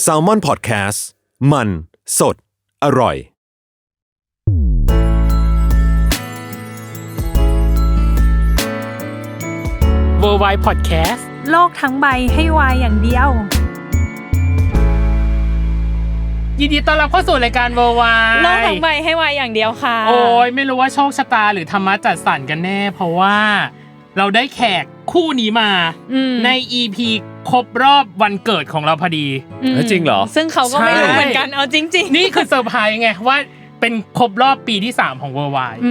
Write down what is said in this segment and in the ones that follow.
Salmon Podcast มันสดอร่อยWorldwide Podcast โลกทั้งใบให้วายอย่างเดียวยินดีต้อนรับเข้าสู่รายการ Worldwide โลกทั้งใบให้วายอย่างเดียวค่ะโอ้ยไม่รู้ว่าโชคชะตาหรือธรรมะจัดสรรกันแน่เพราะว่าเราได้แขกคู่นี้มาใน EP ครบรอบวันเกิดของเราพอดีจริงเหรอซึ่งเขาก็ไม่รู้เหมือนกันเอาจริงๆนี่คือเซอร์ไพรส์ไงว่าเป็นครบรอบปีที่3ของ Worldwide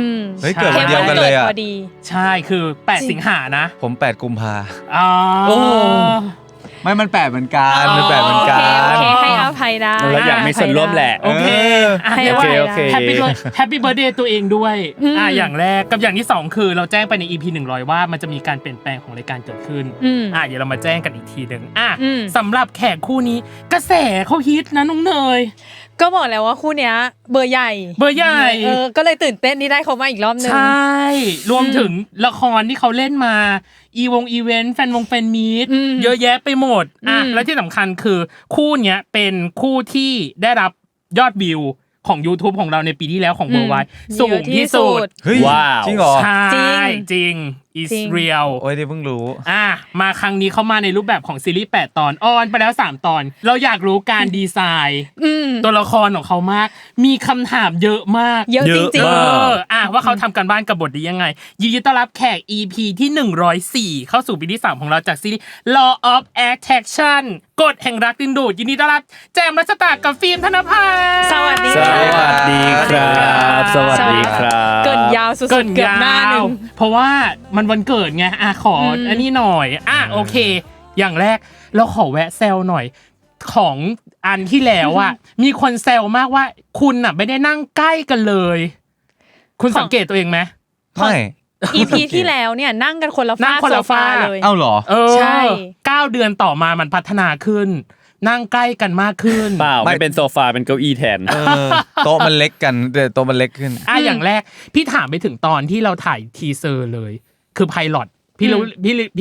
เฮ้ยเกิดวันเดียวกันเลยอ่ะใช่คือ8สิงหานะผม8กุมภาอ๋อไม่มัน8เหมือนกันมัน8เหมือนกันโอเคให้อภัยได้เราอยากมีส่วนร่วมแหละโอเคโอเคแฮปปี้เบิร์ธเดย์ตัวเองด้วยอย่างแรกกับอย่างที่2คือเราแจ้งไปใน EP 100ว่ามันจะมีการเปลี่ยนแปลงของรายการเกิดขึ้นเดี๋ยวเรามาแจ้งกันอีกทีนึงสำหรับแขกคู่นี้กระแสเขาฮิตนะน้องเนยก็บอกแล้วว่าคู่เนี้ยเบอร์ใหญ่ก็เลยตื่นเต้นที่ได้เขามาอีกรอบนึงใช่รวมถึงละครที่เขาเล่นมาอีเวนต์แฟนมีตเยอะแยะไปหมดแล้วที่สำคัญคือคู่เนี้ยเป็นคู่ที่ได้รับยอดวิวของ YouTube ของเราในปีที่แล้วของ Worldwide สูงที่สุดว้าวจริงเหรอใช่จริง is real โอ้ยเพิ่งรู้มาครั้งนี้เขามาในรูปแบบของซีรีส์8ตอนออนไปแล้ว3ตอนเราอยากรู้การดีไซน์ตัวละครของเขามากมีคำถามเยอะมากเยอะจริงๆว่าเขาทำกันบ้านกับบทได้ยังไงยินดีต้อนรับแขก EP ที่104เข้าสู่ปีที่3ของเราจากซีรีส์ Law of Attraction กฎแห่งรักดึงดูดยินดีต้อนรับแจมรัชตากับฟิล์มธนภาสวัสดีครับสวัสดีครับเกินยาวสุดๆเกือบหน้านึงเพราะว่ามันวันเกิดไงขออันนี้หน่อยโอเคอย่างแรกเราขอแวะแซวหน่อยของอันที่แล้วมีคนแซวมากว่าคุณน่ะไม่ได้นั่งใกล้กันเลยคุณสังเกตตัวเองไหมไม่ EP ที่แล้วเนี่ยนั่งกันคนละฝ้าเลยเอ้าเหรอใช่9เดือนต่อมามันพัฒนาขึ้นนั่งใกล้กันมากขึ้นเปล่าไม่เป็นโซฟาเป็นเก้าอี้แทนโต๊ะมันเล็กกันโต๊ะมันเล็กขึ้นอย่างแรกพี่ถามไปถึงตอนที่เราถ่ายทีเซอร์เลยคือไพลอตพี่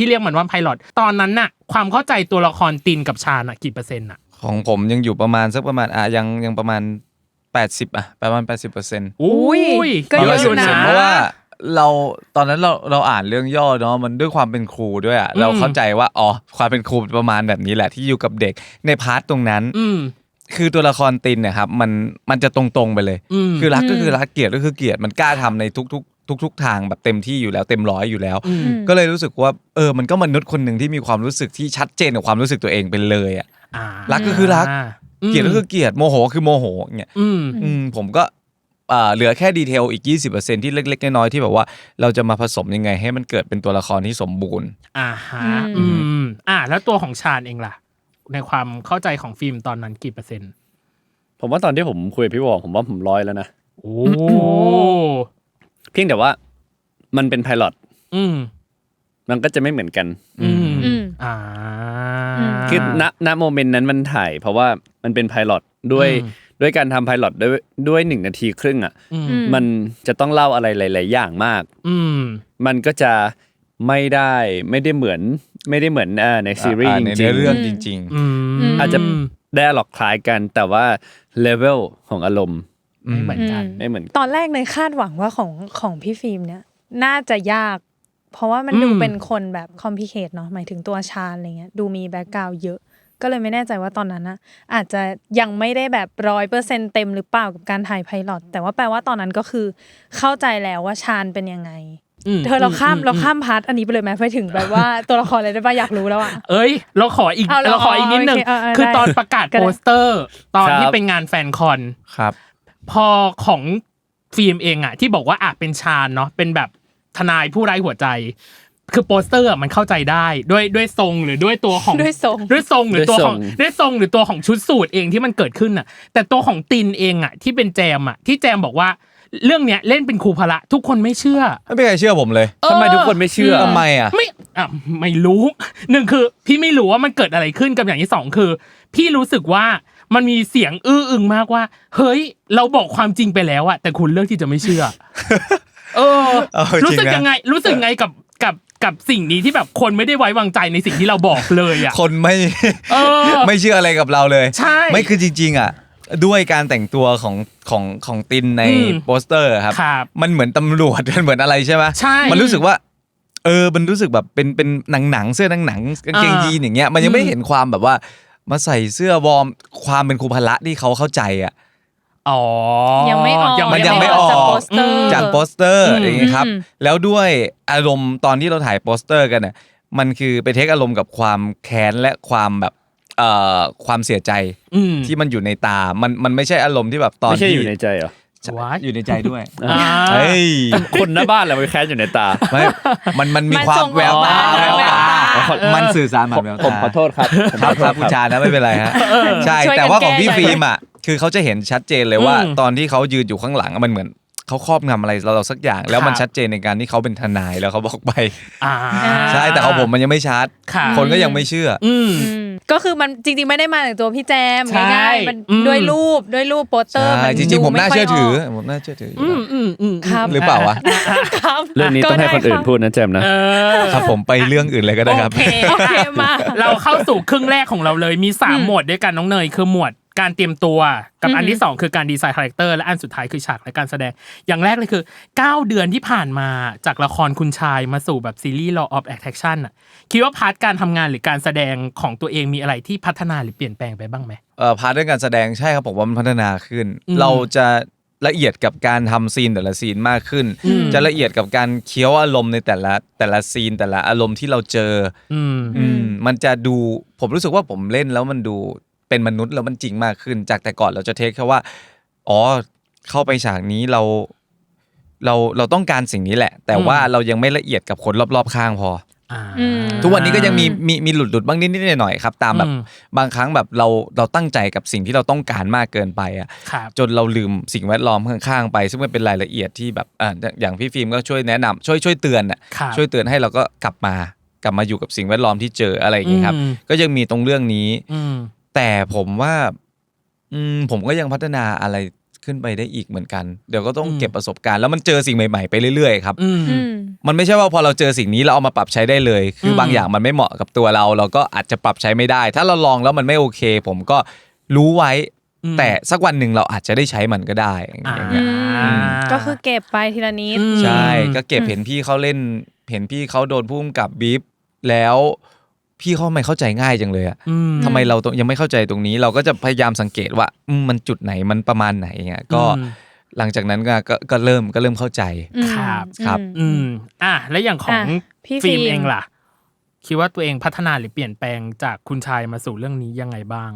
เรียกมันว่าไพลอตตอนนั้นน่ะความเข้าใจตัวละครตินกับชาญกี่เปอร์เซ็นต์ของผมยังอยู่ประมาณสักประมาณยังประมาณ80ประมาณ 80% อุ้ยก็เยอะอยู่นะเพราะว่าเราตอนนั้นเราอ่านเรื่องย่อเนาะมันด้วยความเป็นครูด้วยเราเข้าใจว่าความเป็นครูประมาณแบบนี้แหละที่อยู่กับเด็กในพาร์ทตรงนั้นคือตัวละครตินเนี่ยครับมันจะตรงๆไปเลยคือรักก็คือรักเกลียดก็คือเกลียดมันกล้าทำในทุกทางแบบเต็มที่อยู่แล้วเต็มร้อยอยู่แล้วก็เลยรู้สึกว่ามันก็มนุษย์คนนึงที่มีความรู้สึกที่ชัดเจนกับความรู้สึกตัวเองไปเลยรักก็คือรักเกลียดก็คือเกลียดโมโหคือโมโหอย่างเงี้ยผมก็เหลือแค่ดีเทลอีก 20% ที่เล็กๆน้อยๆที่แบบว่าเราจะมาผสมยังไงให้มันเกิดเป็นตัวละครที่สมบูรณ์แล้วตัวของชาญเองล่ะในความเข้าใจของฟิล์มตอนนั้นกี่เปอร์เซ็นต์ผมว่าตอนที่ผมคุยกับพี่วอผมว่าผม100แล้วนะโอ้เพียงแต่ว่ามันเป็นไพลอตมันก็จะไม่เหมือนกันคือณโมเมนต์นั้นมันถ่ายเพราะว่ามันเป็นไพลอตด้วยการทำไพลอตด้วย1นาทีครึ่งมันจะต้องเล่าอะไรหลายๆอย่างมากมันก็จะไม่ได้เหมือนในซีรีส์จริงๆในเรื่องจริงๆอาจจะได้หลอกคล้ายกันแต่ว่าเลเวลของอารมณ์ไม่เหมือนกันตอนแรกเลยคาดหวังว่าของพี่ฟิล์มเนี่ยน่าจะยากเพราะว่ามันดูเป็นคนแบบคอมพลิเคทเนาะหมายถึงตัวชาญอะไรเงี้ยดูมีแบ็คกราวด์เยอะก็เลยไม่แน่ใจว่าตอนนั้นนะอาจจะยังไม่ได้แบบ 100% เต็มหรือเปล่ากับการถ่ายไพลอตแต่ว่าแปลว่าตอนนั้นก็คือเข้าใจแล้วว่าชาญเป็นยังไงเราข้ามพาร์ทอันนี้ไปเลยมั้ยไปถึงแบบว่าตัวละครอะไรได้ป่ะอยากรู้แล้วเราขออีกนิดนึงคือตอนประกาศโปสเตอร์ตอนที่เป็นงานแฟนคอนครับพอของฟิล์มเองที่บอกว่าเป็นชาญเนาะเป็นแบบทนายผู้ไร้หัวใจคือโปสเตอร์มันเข้าใจได้ด้วยทรงหรือด้วยตัวของด้วยทรงหรือตัวของชุดสูทเองที่มันเกิดขึ้นแต่ตัวของตินเองที่เป็นแจมที่แจมบอกว่าเรื่องเนี้ยเล่นเป็นครูพละทุกคนไม่เชื่อไม่มีใครเชื่อผมเลยทำไมทุกคนไม่เชื่อทำไมไม่รู้1คือพี่ไม่รู้ว่ามันเกิดอะไรขึ้นกับอย่างที่2คือพี่รู้สึกว่ามันมีเสียงอื้ออึงมากว่าเฮ้ยเราบอกความจริงไปแล้วแต่คุณเลือกที่จะไม่เชื่อรู้สึกยังไง กับสิ่งนี้ที่แบบคนไม่ได้ไว้วางใจในสิ่งที่เราบอกเลยอ่ะ คนไม่ ไม่เชื่ออะไรกับเราเลย ใช่ ไม่คือจริงๆอ่ะด้วยการแต่งตัวของตินในโปสเตอร์ครับ ครับ มันเหมือนตำรวจมันเหมือนอะไรใช่ไหม ใช่ มันรู้สึกว่ามันรู้สึกแบบเป็นหนังเสื้อหนังกางเกงยีนอย่างเงี้ยมันยังไม่เห็นความแบบว่ามาใส่เสื้อวอร์มความเป็นครูพละที่เขาเข้าใจอ่ะ อ๋อ ยังไม่ออก มันยังไม่ออก จากโปสเตอร์ จากโปสเตอร์อย่างเงี้ยครับแล้วด้วยอารมณ์ตอนที่เราถ่ายโปสเตอร์กันเนี่ยมันคือไปเทคอารมณ์กับความแค้นและความแบบความเสียใจที่มันอยู่ในตามันไม่ใช่อารมณ์ที่แบบตอน ไม่ใช่ ที่ อยู่ในใจเหรอ อยู่ในใจด้วย เฮ้ เฮ้ย คนหน้าบ้านแหละมันแค้นอยู่ในตา ไม่มันมีความแววตามันสื่อสารผ่านแววตา ผมขอโทษครับ ครับคุณชานะไม่เป็นไรฮะใช่แต่ว่าของพี่ฟิล์มอ่ะคือเขาจะเห็นชัดเจนเลยว่าตอนที่เขายืนอยู่ข้างหลังมันเหมือนเขาครอบงำอะไรเราสักอย่างแล้วมันชัดเจนในการที่เขาเป็นทนายแล้วเขาบอกไปใช่แต่ของผมมันยังไม่ชัดคนก็ยังไม่เชื่อก็คือมันจริงๆไม่ได้มาจากตัวพี่แจม ใช่ ง่ายๆมันด้วยรูปโปสเตอร์มัน จริงๆผมน่าเชื่อถือ ดูไ ผมน่าเชื่อถือ ครับ หรือเปล่าวะ ครับ เรื่องนี้ต้องให้คนอื่นพูดนะแจมนะ ครับผมไปเรื่องอื่นเลยก็ได้ครับ โอเคมา เราเข้าสู่ครึ่งแรกของเราเลยมี3หมวดด้วยกันน้องเนยคือหมวดการเตรียมตัวกับอันที่2คือการดีไซน์คาแรคเตอร์และอันสุดท้ายคือฉากและการแสดงอย่างแรกเลยคือ9เดือนที่ผ่านมาจากละครคุณชายมาสู่แบบซีรีส์ Law of Attraction น่ะคิดว่าพาร์ทการทำงานหรือการแสดงของตัวเองมีอะไรที่พัฒนาหรือเปลี่ยนแปลงไปบ้างไหม พาร์ทเรื่องการแสดงใช่ครับผมว่ามันพัฒนาขึ้น เราจะละเอียดกับการทำซีนแต่ละซีนมากขึ้น จะละเอียดกับการเคี้ยวอารมณ์ในแต่ละซีนแต่ละอารมณ์ที่เราเจอมันจะดูผมรู้สึกว่าผมเล่นแล้วมันดูเป็นมนุษย์แล้วมันจริงมากขึ้นจากแต่ก่อนเราจะเทคแค่ว่าอ๋อเข้าไปฉากนี้เราต้องการสิ่งนี้แหละ แต่ว่าเรายังไม่ละเอียดกับคนรอบๆข้างพอทุกวันนี้ก็ยังมีหลุดบ้างนิดๆหน่อยๆครับตามแบบบางครั้งแบบเราตั้งใจกับสิ่งที่เราต้องการมากเกินไปอ่ะจนเราลืมสิ่งแวดล้อมข้างๆไปซึ่งมันเป็นรายละเอียดที่แบบอย่างพี่ฟิล์มก็ช่วยแนะนำช่วยเตือนอ่ะช่วยเตือนให้เราก็กลับมาอยู่กับสิ่งแวดล้อมที่เจออะไรอย่างเงี้ยครับก็ยังมีตรงเรื่องนี้แต่ผมว่าผมก็ยังพัฒนาอะไรขึ้นไปได้อีกเหมือนกันเดี๋ยวก็ต้องเก็บประสบการณ์แล้วมันเจอสิ่งใหม่ๆไปเรื่อยๆครับมันไม่ใช่ว่าพอเราเจอสิ่งนี้เราเอามาปรับใช้ได้เลยคือบางอย่างมันไม่เหมาะกับตัวเราก็อาจจะปรับใช้ไม่ได้ถ้าเราลองแล้วมันไม่โอเคผมก็รู้ไว้แต่สักวันหนึ่งเราอาจจะได้ใช้มันก็ได้อย่างเงี้ย ก็คือเก็บไปทีละนิด ใช่ก็เก็บเห็นพี่เขาเล่นเห็นพี่เขาโดนพุ่มกับบีฟแล้วพี่เขาไม่เข้าใจง่ายจังเลยอะทำไมเรายังไม่เข้าใจตรงนี้เราก็จะพยายามสังเกตว่ามันจุดไหนมันประมาณไหนเงี้ยก็หลังจากนั้นก็เริ่มเข้าใจครับแล้วอย่างของฟิล์มเองล่ะคิดว่าตัวเองพัฒนาหรือเปลี่ยนแปลงจากคุณชายมาสู่เรื่องนี้ยังไงบ้าง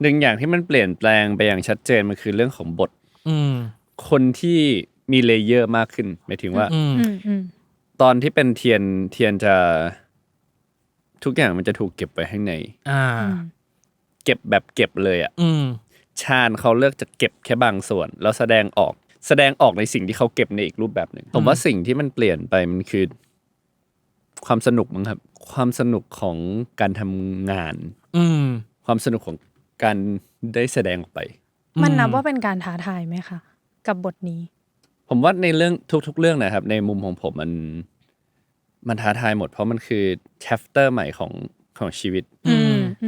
หนึ่งอย่างที่มันเปลี่ยนแปลงไปอย่างชัดเจนมันคือเรื่องของบทคนที่มีเลเยอร์มากขึ้นหมายถึงว่าตอนที่เป็นเทียนจะทุกอย่างมันจะถูกเก็บไว้ข้างในเก็บแบบเก็บเลยอ่ะชาญเขาเลือกจะเก็บแค่บางส่วนแล้วแสดงออกในสิ่งที่เขาเก็บในอีกรูปแบบหนึ่งผมว่าสิ่งที่มันเปลี่ยนไปมันคือความสนุกมั้งครับความสนุกของการทำงานความสนุกของการได้แสดงออกไปมันนับว่าเป็นการท้าทายไหมคะกับบทนี้ผมว่าในเรื่องทุกๆเรื่องนะครับในมุมของผมมันท้าทายหมดเพราะมันคือ chapter ใหม่ของชีวิต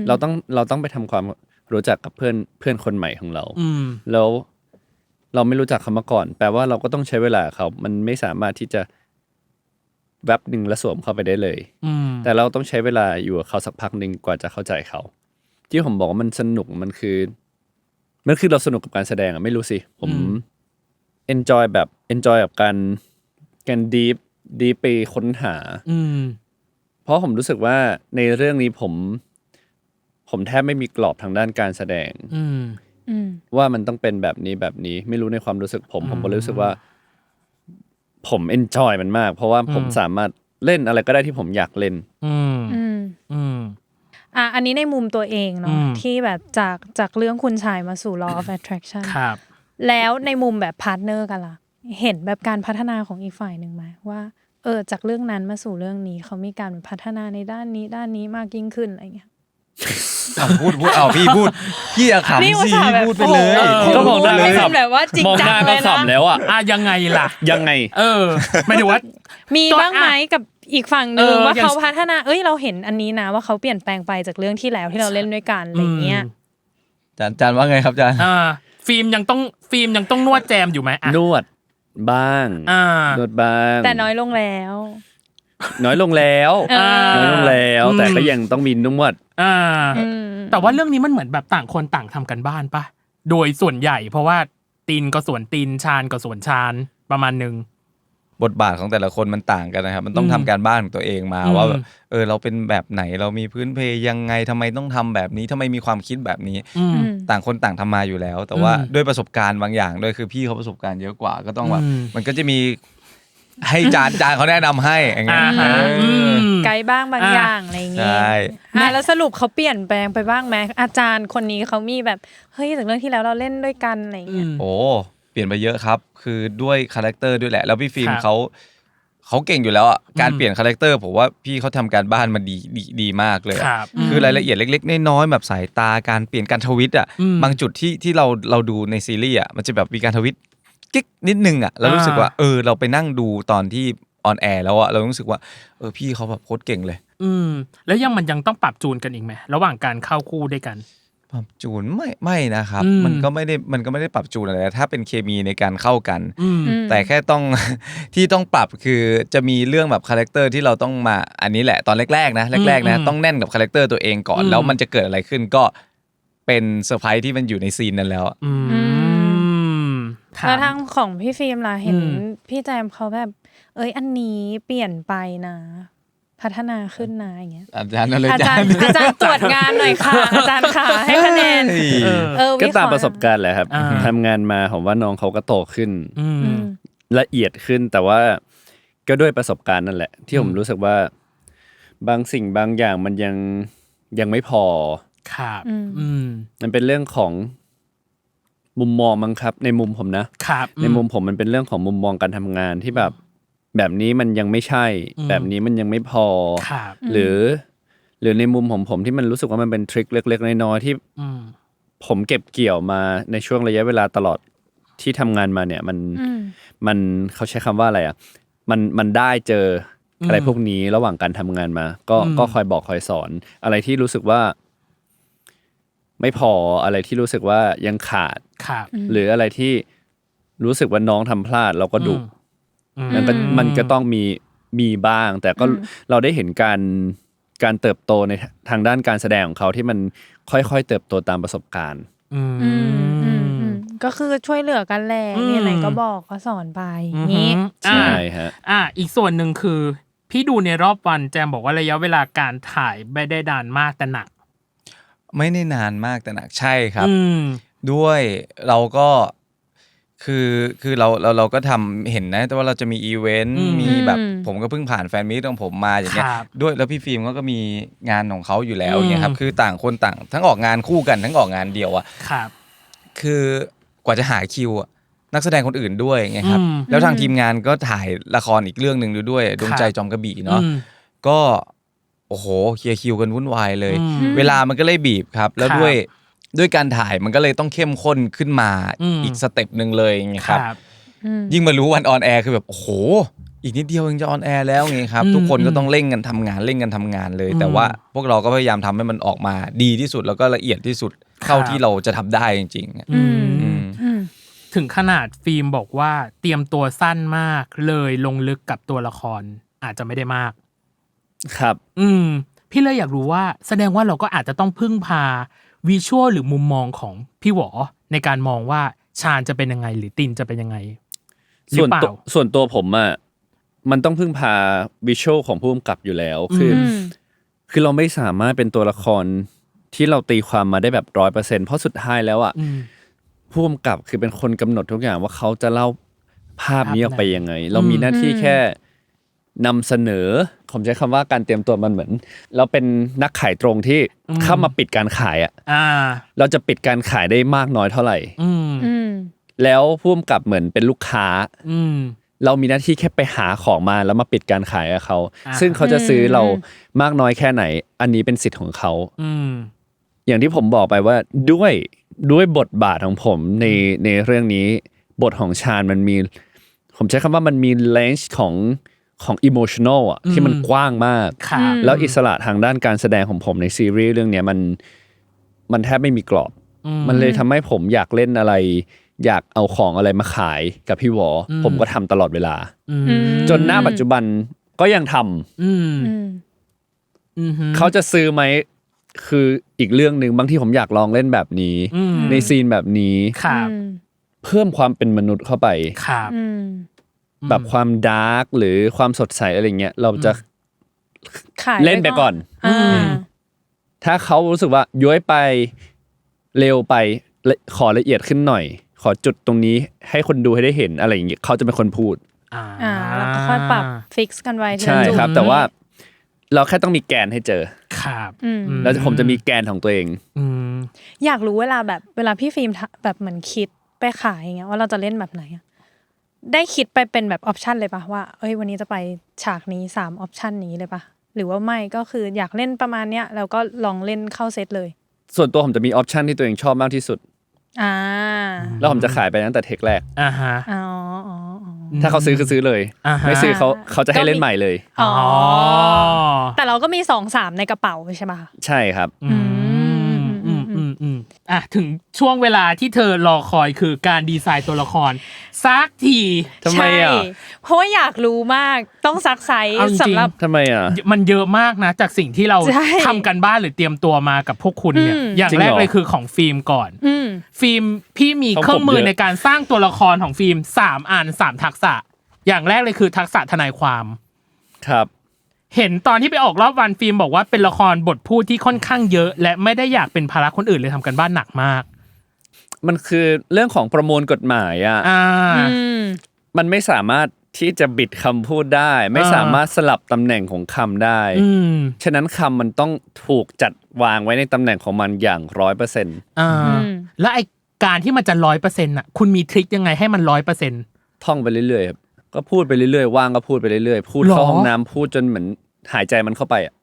เราต้องไปทำความรู้จักกับเพื่อนคนใหม่ของเราแล้วเราไม่รู้จักเขามาก่อนแปลว่าเราก็ต้องใช้เวลาเขามันไม่สามารถที่จะแวบนึงแล้วสวมเข้าไปได้เลยแต่เราต้องใช้เวลาอยู่กับเขาสักพักนึงกว่าจะเข้าใจเขาที่ผมบอกว่ามันสนุกมันคือเราสนุกกับการแสดงอ่ะไม่รู้สิผมenjoy กับการดีไปค้นหาเพราะผมรู้สึกว่าในเรื่องนี้ผมแทบไม่มีกรอบทางด้านการแสดงว่ามันต้องเป็นแบบนี้ไม่รู้ในความรู้สึกผมก็รู้สึกว่าผม enjoy มันมากเพราะว่าผมสามารถเล่นอะไรก็ได้ที่ผมอยากเล่นอันนี้ในมุมตัวเองเนาะที่แบบจากเรื่องคุณชายมาสู่ Law of Attraction ครับแล้วในมุมแบบพาร์ทเนอร์กันล่ะเห็นแบบการพัฒนาของอีกฝ่ายหนึ่งไหมว่าจากเรื่องนั้นมาสู่เรื่องนี้เขามีการพัฒนาในด้านนี้มากยิ่งขึ้นอะไรเงี้ยพูดพี่อะขำสิพี่พูดไปเลยก็มองหน้าก็ขำแบบว่าจริงจังเลยนะแล้วอ่ะยังไงล่ะยังไงหมายถึงว่ามีบ้างไหมกับ อีกฝั่งนึงว่า อย่าง เขาพัฒนาเราเห็นอันนี้นะว่าเขาเปลี่ยนแปลงไปจากเรื่องที่แล้วที่เราเล่นด้วยกันอะไรเงี้ย จานว่าไงครับจานฟิล์มยังต้องนวดแจมอยู่ไหมนวดบ้างนวดบ้างแต่น้อยลงแล้ว น้อยลงแล้วแต่ก็ยังต้องมีนวดแต่ว่าเรื่องนี้มันเหมือนแบบต่างคนต่างทำกันบ้านปะโดยส่วนใหญ่เพราะว่าตีนก็ส่วนตีนชานก็ส่วนชานประมาณนึงบทบาทของแต่ละคนมันต่างกันนะครับมันต้องทำการบ้านของตัวเองมาว่าเราเป็นแบบไหนเรามีพื้นเพยังไงทำไมต้องทำแบบนี้ทำไมมีความคิดแบบนี้ต่างคนต่างทำมาอยู่แล้วแต่ว่าด้วยประสบการณ์บางอย่างด้วยคือพี่เขาประสบการณ์เยอะกว่าก็ต้องแบบมันก็จะมีให้จานเขาแนะนำให้อย่างเงี้ยไกด์บ้างบางอย่างอะไรอย่างเงี้ยแล้วสรุปเขาเปลี่ยนแปลงไปบ้างไหมอาจารย์คนนี้เขามีแบบเฮ้ยจากเรื่องที่แล้วเราเล่นด้วยกันอะไรอย่างเงี้ยโอ้เปลี่ยนไปเยอะครับคือด้วยคาแรคเตอร์ด้วยแหละแล้วพี่ฟิล์มเขาเก่งอยู่แล้วอ่ะการเปลี่ยนคาแรคเตอร์ผมว่าพี่เขาทำการบ้านมาดีมากเลยคือรายละเอียดเล็กๆน้อยๆแบบสายตาการเปลี่ยนการทวิตอ่ะบางจุดที่เราดูในซีรีส์อ่ะมันจะแบบมีการทวิตกิ๊กนิดนึงอ่ะเรารู้สึกว่าเราไปนั่งดูตอนที่ออนแอร์แล้วอ่ะเรารู้สึกว่าพี่เขาแบบโคตรเก่งเลยแล้วมันยังต้องปรับจูนกันอีกไหมระหว่างการเข้าคู่ด้วยกันปรับจูนไม่นะครับมันก็ไม่ได้ปรับจูนอะไรถ้าเป็นเคมีในการเข้ากันแต่แค่ต้อง ที่ต้องปรับคือจะมีเรื่องแบบคาแรคเตอร์ที่เราต้องมาอันนี้แหละตอนแรกๆนะต้องแน่นกับคาแรคเตอร์ตัวเองก่อนแล้วมันจะเกิดอะไรขึ้นก็เป็นเซอร์ไพรส์ที่มันอยู่ในซีนนั้นแล้วแล้วทางของพี่ฟิล์มล่ะเห็นพี่แจมเขาแบบอันนี้เปลี่ยนไปนะพัฒนาขึ้นนะอย่างเงี้ยอาจารย์ตรวจงานหน่อยค่ะอาจารย์ค่ะให้คะแนนก็ตามประสบการณ์แหละครับทำงานมาผมว่าน้องเขาก็โตขึ้นละเอียดขึ้นแต่ว่าก็ด้วยประสบการณ์นั่นแหละที่ผมรู้สึกว่าบางสิ่งบางอย่างมันยังไม่พอครับมันเป็นเรื่องของมุมมองมั้งครับในมุมผมนะครับในมุมผมมันเป็นเรื่องของมุมมองการทำงานที่แบบนี้มันยังไม่ใช่แบบนี้มันยังไม่พอหรือในมุมของผมที่มันรู้สึกว่ามันเป็นทริคเล็กๆน้อยๆที่ผมเก็บเกี่ยวมาในช่วงระยะเวลาตลอดที่ทำงานมาเนี่ยมันเขาใช้คำว่าอะไรอ่ะมันได้เจออะไรพวกนี้ระหว่างการทำงานมาก็คอยบอกคอยสอนอะไรที่รู้สึกว่าไม่พออะไรที่รู้สึกว่ายังขาดหรืออะไรที่รู้สึกว่าน้องทำพลาดเราก็ดุมันก็ต้องมีบ้างแต่ก็เราได้เห็นการเติบโตในทางด้านการแสดงของเขาที่มันค่อยๆเติบโตตามประสบการณ์ก็คือช่วยเหลือกันแหละมีอะไรก็บอกก็สอนไปนี้ใช่ฮะอีกส่วนหนึ่งคือพี่ดูในรอบวันแจมบอกว่าระยะเวลาการถ่ายไม่ได้นานมากแต่หนักไม่ได้นานมากแต่หนักใช่ครับด้วยเราก็คือเราก็ทำเห็นนะแต่ว่าเราจะมีอีเวนต์มีแบบผมก็เพิ่งผ่านแฟนมีตของผมมาอย่างเงี้ยด้วยแล้วพี่ฟิล์มก็มีงานของเขาอยู่แล้วอย่างเงี้ยครับคือต่างคนต่างทั้งออกงานคู่กันทั้งออกงานเดี่ยวอ่ะคือกว่าจะหาคิวอ่ะนักแสดงคนอื่นด้วยไงครับแล้วทางทีมงานก็ถ่ายละครอีกเรื่องนึงด้วยดวงใจจอมกระบี่เนาะก็โอ้โหเคลียร์คิวกันวุ่นวายเลยเวลามันก็เลยบีบครับแล้วด้วยการถ่ายมันก็เลยต้องเข้มข้นขึ้นมาอีกสเต็ปนึงเลยไงครับยิ่งมารู้วันออนแอร์คือแบบโอ้โหอีกนิดเดียวเองจะออนแอร์แล้วไงครับทุกคนก็ต้องเร่งกันทำงานเลยแต่ว่าพวกเราก็พยายามทำให้มันออกมาดีที่สุดแล้วก็ละเอียดที่สุดเท่าที่เราจะทำได้จริงๆถึงขนาดฟิล์มบอกว่าเตรียมตัวสั้นมากเลยลงลึกกับตัวละครอาจจะไม่ได้มากครับพี่เลยอยากรู้ว่าแสดงว่าเราก็อาจจะต้องพึ่งพาวิชวลหรือมุมมองของพี่หวอในการมองว่าชาญจะเป็นยังไงหรือตินจะเป็นยังไงส่วนตัวผมอ่ะมันต้องพึ่งพาวิชวลของผู้กำกับอยู่แล้วคือเราไม่สามารถเป็นตัวละครที่เราตีความมาได้แบบ 100% เพราะสุดท้ายแล้วอ่ะผู้กำกับคือเป็นคนกำหนดทุกอย่างว่าเขาจะเล่าภาพนี้ออกไปยังไงเรามีหน้าที่แค่นำเสนอผมใช้คำว่าการเตรียมตัวมันเหมือนเราเป็นนักขายตรงที่เข้ามาปิดการขายเราจะปิดการขายได้มากน้อยเท่าไหร่แล้วผู้กำกับเหมือนเป็นลูกค้าเรามีหน้าที่แค่ไปหาของมาแล้วมาปิดการขายกับเขาซึ่งเขาจะซื้อเรามากน้อยแค่ไหนอันนี้เป็นสิทธิ์ของเขาอย่างที่ผมบอกไปว่าด้วยบทบาทของผมในเรื่องนี้บทของชาญมันมีผมใช้คำว่ามันมีเลนส์ของ ของอิโมชัน a ลอ่ะที่มันกว้างมาก ครับ แล้วอิสระทางด้านการแสดงของผมในซีรีส์เรื่องเนี้ยมันแทบไม่มีกรอบมันเลยทำให้ผมอยากเล่นอะไรอยากเอาของอะไรมาขายกับพี่วอผมก็ทำตลอดเวลาจนหน้าปัจจุบันก็ยังทำเขาจะซื้อไหมคืออีกเรื่องหนึ่งบางทีผมอยากลองเล่นแบบนี้ในซีนแบบนี้ ครับ เพิ่มความเป็นมนุษย์เข้าไป ครับ แบบความดาร์กหรือความสดใสอะไรเงี้ยเราจะ ขาย เล่นไปก่อน ถ้าเขารู้สึกว่าย้อยไปเร็วไปขอละเอียดขึ้นหน่อย ขอจุดตรงนี้ให้คนดูให้ได้เห็นอะไรอย่างเงี้ยเขาจะเป็นคนพูด แล้วก็ค่อยปรับฟิกซ์กันไว้ทีละ ใช่ จุด ครับ แต่ว่าเราแค่ต้องมีแกนให้เจอ ครับ แล้วผมจะมีแกนของตัวเอง อยากรู้เวลาพี่ฟิล์มแบบเหมือนคิดไปขายอย่างเงี้ยว่าเราจะเล่นแบบไหนอะได้คิดไปเป็นแบบออปชันเลยปะว่าเอ้ยวันนี้จะไปฉากนี้3ออปชันนี้เลยปะหรือว่าไม่ก็คืออยากเล่นประมาณเนี้ยแล้วก็ลองเล่นเข้าเซตเลย ส่วนตัวผมจะมีออปชันที่ตัวเองชอบมากที่สุด แล้วผมจะขายไปตั้งแต่เทคแรก อ่าฮะ อ๋อ ถ้าเขาซื้อคือซื้อเลย ไม่ซื้อเขาจะให้เล่นใหม่เลย อ๋อแต่เราก็มี2-3ในกระเป๋าใช่ปะ ใช่ครับ ถึงช่วงเวลาที่เธอรอคอยคือการดีไซน์ตัวละครซักที ทำไมอ่ะ ใช่เพราะว่าอยากรู้มากต้องซักไซส์ เอาจริง สำหรับ ทำไมอ่ะ มันเยอะมากนะจากสิ่งที่เรา ใช่ ทำกันบ้านหรือเตรียมตัวมากับพวกคุณเนี่ยอย่าง จริง แร เห ก รอ เลยคือของฟิล์มก่อนฟิล์มพี่มี ของผม เครื่องมือ เยอะ ในการสร้างตัวละครของฟิล์ม3อัน3ทักษะอย่างแรกเลยคือทักษะทนายความ ครับ เห็นตอนที่ไปออกรอบวันฟิล์มบอกว่าเป็นละครบทพูดที่ค่อนข้างเยอะ และไม่ได้อยากเป็นภาระคนอื่นเลยทำกันบ้านหนักมาก มันคือเรื่องของประมวลกฎหมายอ่ะมันไม่สามารถที่จะบิดคำพูดได้ ไม่สามารถสลับตำแหน่งของคำได้ฉะนั้นคำมันต้องถูกจัดวางไว้ในตำแหน่งของมันอย่าง 100%แล้วไอการที่มันจะ 100% น่ะคุณมีทริคยังไงให้มัน 100% ท่องไปเรื่อยๆครับก็พูดไปเรื่อยๆว่างก็พูดไปเรื่อยๆพูดเข้าห้องน้ำพูดจนเหมือนหายใจมันเข้าไปอ่ะ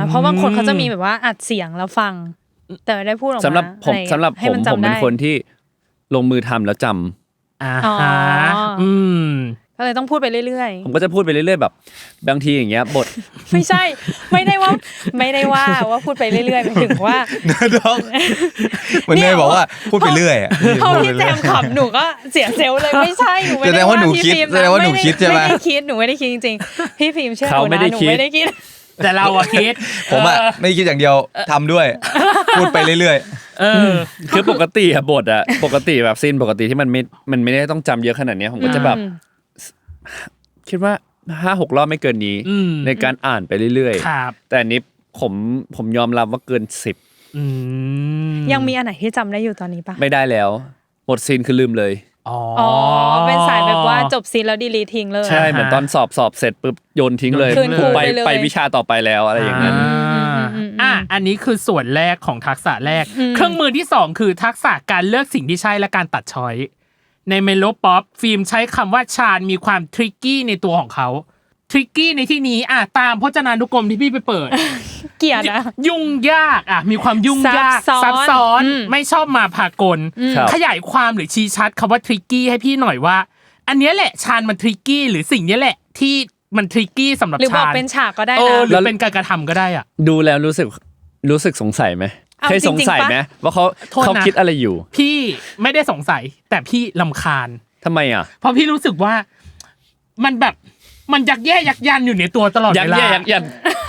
เพราะบางคนเขาจะมีแบบว่าอัดเสียงแล้วฟังแต่ไม่ได้พูดออกมา สำหรับผม อะไร สำหรับ ให้ ผม จำ ผมเป็น ได้ คนที่ลงมือทำแล้วจำ อ๋อก็เลยต้องพูดไปเรื่อย ผมก็จะพูดไปเรื่อยๆแบบบางทีอย่างเงี้ยบท ๆไม่ใช่ไม่ได้ว่าพูดไปเรื่อยๆหมายถึงว่า น้องมันเนยบอกว่าพูดไปเรื่อยอ่ะ พอพี่แจมขำหนูก็เสียเซลล์เลยไม่ใช่หนูไม่ แสด ได้ งว่าหนู พี่ คิด ฟิล์ม แสดงว่าหนูคิดใช่ไหม ไม่ได้คิดหนูไม่ได้คิดจริงๆพี่ฟิล์มเชื่อห เขา นู ไม่ นะ ได้ หนู คิด ไม่ได้คิด แต่เราอะคิด ผมอ่ะไม่คิดอย่างเดียวทำด้วย พูดไปเรื่อย คือปกติอะบทอะปกติแบบซีนปกติที่มันไม่ได้ต้องจำเยอะขนาดเนี้ยผมก็จะแบบคิดว่า5-6 รอบไม่เกินนี้ในการอ่านไปเรื่อย ครับ ๆแต่อันนี้ผมยอมรับว่าเกิน10ยังมีอันไหนที่จำได้อยู่ตอนนี้ปะ ไม่ได้แล้วหมดซีนคือลืมเลย อ๋อ เป็นสายแบบว่าจบซีนแล้วดีลีททิ้งเลย ใช่เหมือนตอนสอบเสร็จปุ๊บโยนทิ้งเลย คืนครูไปเลย ไปวิชาต่อไปแล้วอะไรอย่างนั้น อันนี้คือส่วนแรกของทักษะแรก เครื่องมือที่2คือทักษะการเลือกสิ่งที่ใช่และการตัดช้อยในเมโลป๊อปฟิล์มใช้คำว่าชาญมีความทริกกี้ในตัวของเขาทริกกี้ในที่นี้ตามพจนานุกรมที่พี่ไปเปิด เกลียดนะ ยุ่งยากมีความยุ่งยาก ซับซ้อน ไม่ชอบมาพากล ครับ ขยายความหรือชี้ชัดคำว่าทริกกี้ให้พี่หน่อยว่า อันเนี้ยแหละชาญมันทริกกี้หรือสิ่งเนี้ยแหละที่มันทริกกี้สำหรับ หรือบอก ชาญ เป็นฉากก็ได้ ห นะ รือเป็นการกระทำก็ได้อ่ะ ดูแล้วรู้สึกสงสัยไหม เอา เคยสงสัยไหมว่าเขา โทษนะ เขาคิดอะไรอยู่ พี่ไม่ได้สงสัยแต่พี่รำคาญ ทำไมอ่ะ เพราะพี่รู้สึกว่ามันแบบมันยักแย่ยักยันอยู่ในตัวตลอด ยั เวลา ยัน